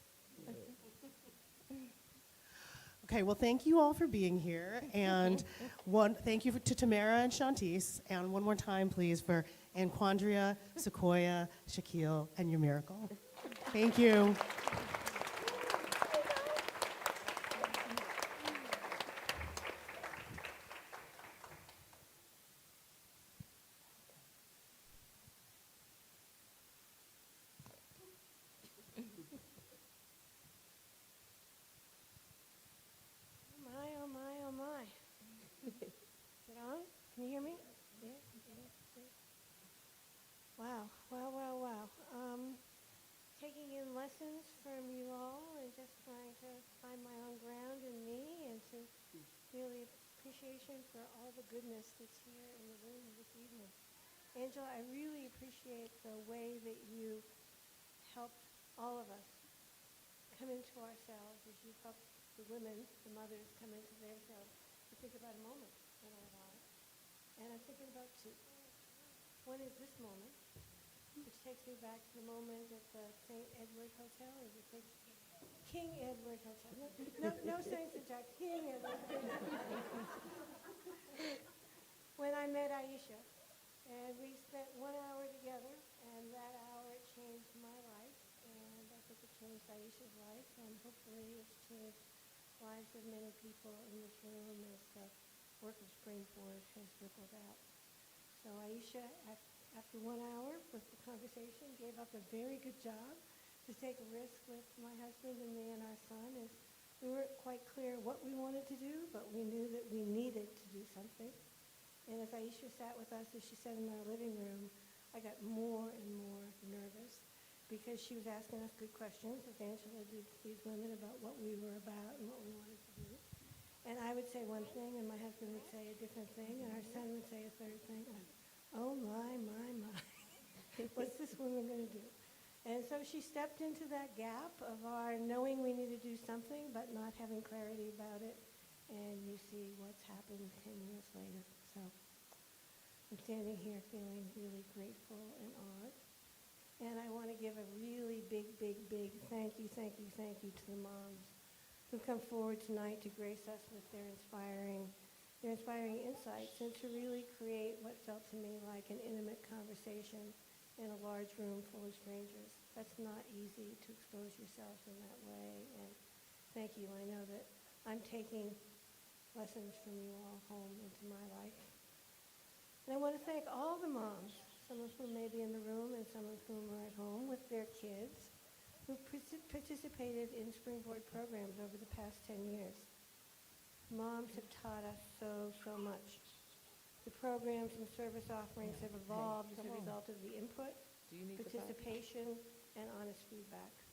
Okay, well, thank you all for being here. And thank you to Tamara and Shantice. And one more time, please, for Anquandria, Sequoia, Shaquille, and your miracle. Thank you.
Oh my. Is it on? Can you hear me? Yeah. Wow. Taking in lessons from you all and just trying to find my own ground in me and to really appreciation for all the goodness that's here in the room this evening. Angela, I really appreciate the way that you helped all of us come into ourselves as you helped the women, the mothers, come into themselves to think about a moment in our lives. And I'm thinking about two. One is this moment, which takes me back to the moment at the St. Edward Hotel, or is it King Edward Hotel? No St. Jack, King Edward. When I met Aisha, and we spent 1 hour together, and that hour it changed my life, and I think it changed Aisha's life, and hopefully it's changed lives of many people in this room as the work of Springboard has rippled out. So Aisha, after 1 hour with the conversation, gave up a very good job to take a risk with my husband and me and our son, as we weren't quite clear what we wanted to do, but we knew that we needed to do something. And as Aisha sat with us, as she said, in our living room, I got more and more nervous because she was asking us good questions, as Angela did to these women, about what we were about and what we wanted to do. And I would say one thing, and my husband would say a different thing, and our son would say a third thing. Oh, my. What's this woman going to do? And so she stepped into that gap of our knowing we need to do something, but not having clarity about it. And you see what's happened 10 years later. So I'm standing here feeling really grateful and awed. And I want to give a really big thank you to the moms who've come forward tonight to grace us with their inspiring insights and to really create what felt to me like an intimate conversation in a large room full of strangers. That's not easy to expose yourselves in that way. And thank you. I know that I'm taking lessons from you all home into my life. And I want to thank all the moms, some of whom may be in the room and some of whom are at home with their kids, who participated in Springboard programs over the past 10 years. Moms have taught us so much. The programs and service offerings have evolved as a result of the input, participation, and honest feedback.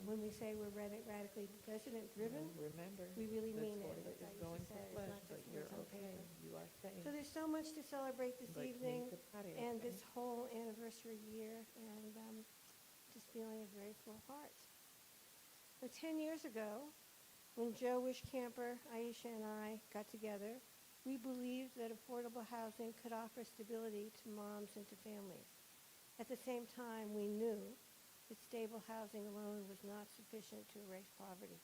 When we say we're radically resident-driven,
Remember,
we really
the
mean it,
toilet
as
is
Aisha
going to
said, it's
flush,
not
but
just
you're
words on
okay.
paper.
You are safe.
So there's so much to celebrate this
But
evening
make the potty
and
okay.
this whole anniversary year, and just feeling a very full heart. Now, 10 years ago, when Joe Wishcamper, Aisha, and I got together, we believed that affordable housing could offer stability to moms and to families. At the same time, we knew that stable housing alone was not sufficient to erase poverty.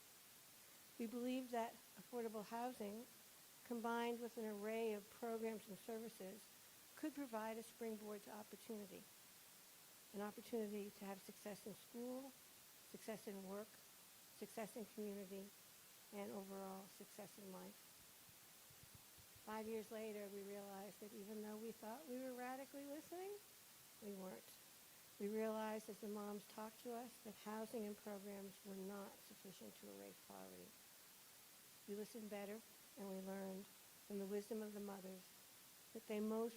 We believed that affordable housing, combined with an array of programs and services, could provide a springboard to opportunity, an opportunity to have success in school, success in work, success in community, and overall success in life. 5 years later, we realized that even though we thought we were radically listening, we weren't. We realized as the moms talked to us that housing and programs were not sufficient to erase poverty. We listened better, and we learned from the wisdom of the mothers that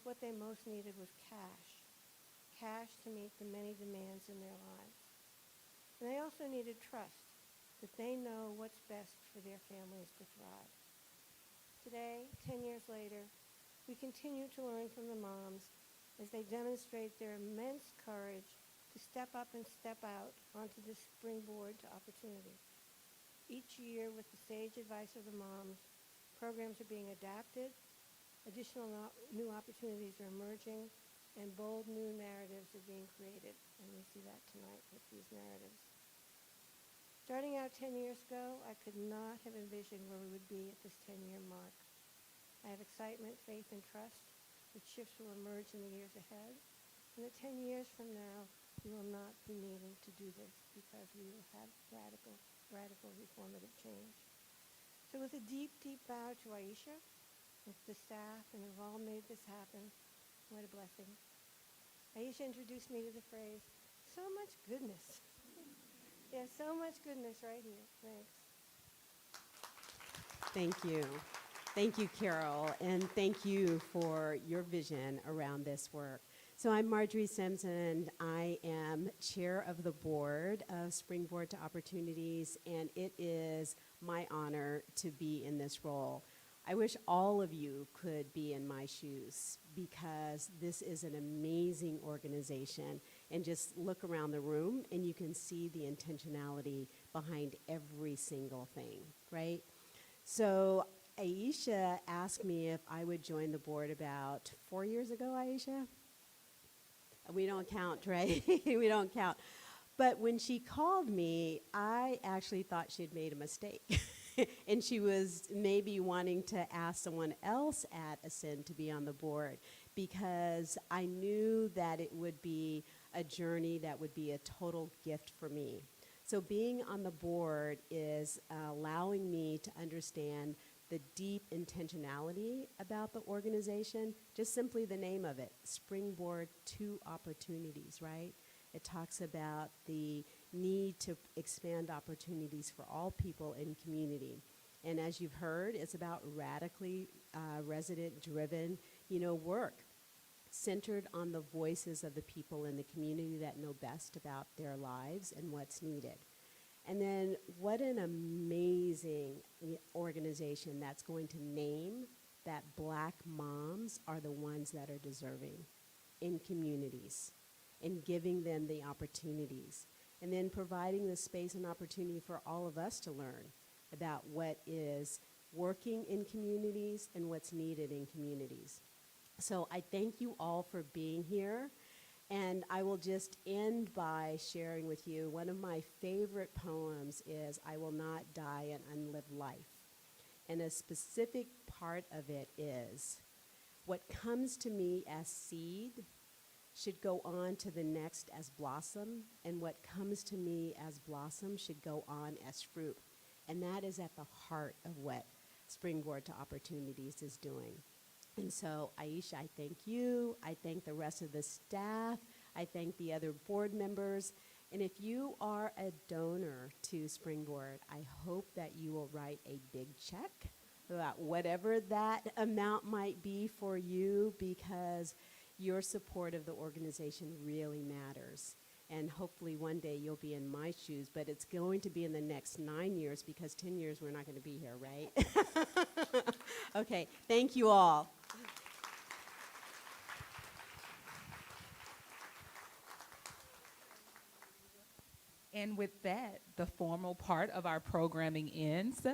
what they most needed was cash to meet the many demands in their lives. And they also needed trust, that they know what's best for their families to thrive. Today, 10 years later, we continue to learn from the moms as they demonstrate their immense courage to step up and step out onto this springboard to opportunity. Each year, with the sage advice of the moms, programs are being adapted, additional new opportunities are emerging, and bold new narratives are being created. And we see that tonight with these narratives. Starting out 10 years ago, I could not have envisioned where we would be at this 10-year mark. I have excitement, faith, and trust that shifts will emerge in the years ahead, and that 10 years from now, we will not be needing to do this because we will have radical reformative change. So with a deep, deep bow to Aisha, and to the staff, and who've all made this happen, what a blessing. Aisha introduced me to the phrase, so much goodness. Yeah, so much goodness right here. Thanks.
Thank you. Thank you, Carol, and thank you for your vision around this work. So I'm Marjorie Simpson. I am chair of the board of Springboard to Opportunities, and it is my honor to be in this role. I wish all of you could be in my shoes because this is an amazing organization. And just look around the room and you can see the intentionality behind every single thing, right? So Aisha asked me if I would join the board about 4 years ago, Aisha? We don't count, right? We don't count. But when she called me, I actually thought she had made a mistake. And she was maybe wanting to ask someone else at Ascend to be on the board because I knew that it would be a journey that would be a total gift for me. So being on the board is allowing me to understand the deep intentionality about the organization, just simply the name of it, Springboard to Opportunities, right? It talks about the need to expand opportunities for all people in community. And as you've heard, it's about radically resident-driven, work centered on the voices of the people in the community that know best about their lives and what's needed. And then what an amazing organization that's going to name that Black moms are the ones that are deserving in communities and giving them the opportunities. And then providing the space and opportunity for all of us to learn about what is working in communities and what's needed in communities. So I thank you all for being here. And I will just end by sharing with you one of my favorite poems is I Will Not Die an Unlived Life. And a specific part of it is, what comes to me as seed should go on to the next as blossom, and what comes to me as blossom should go on as fruit. And that is at the heart of what Springboard to Opportunities is doing. And so, Aisha, I thank you. I thank the rest of the staff. I thank the other board members. And if you are a donor to Springboard, I hope that you will write a big check about whatever that amount might be for you, because your support of the organization really matters. and hopefully one day you'll be in my shoes, but it's going to be in the next 9 years because 10 years we're not going to be here, right? Okay, thank you all.
And with that, the formal part of our programming ends.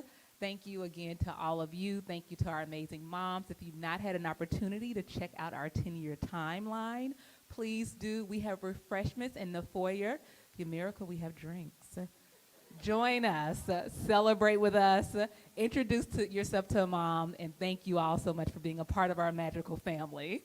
Thank you again to all of you. Thank you to our amazing moms. If you've not had an opportunity to check out our 10-year timeline, please do. We have refreshments in the foyer. If you're a miracle, we have drinks. Join us, celebrate with us, introduce yourself to a mom, and thank you all so much for being a part of our magical family.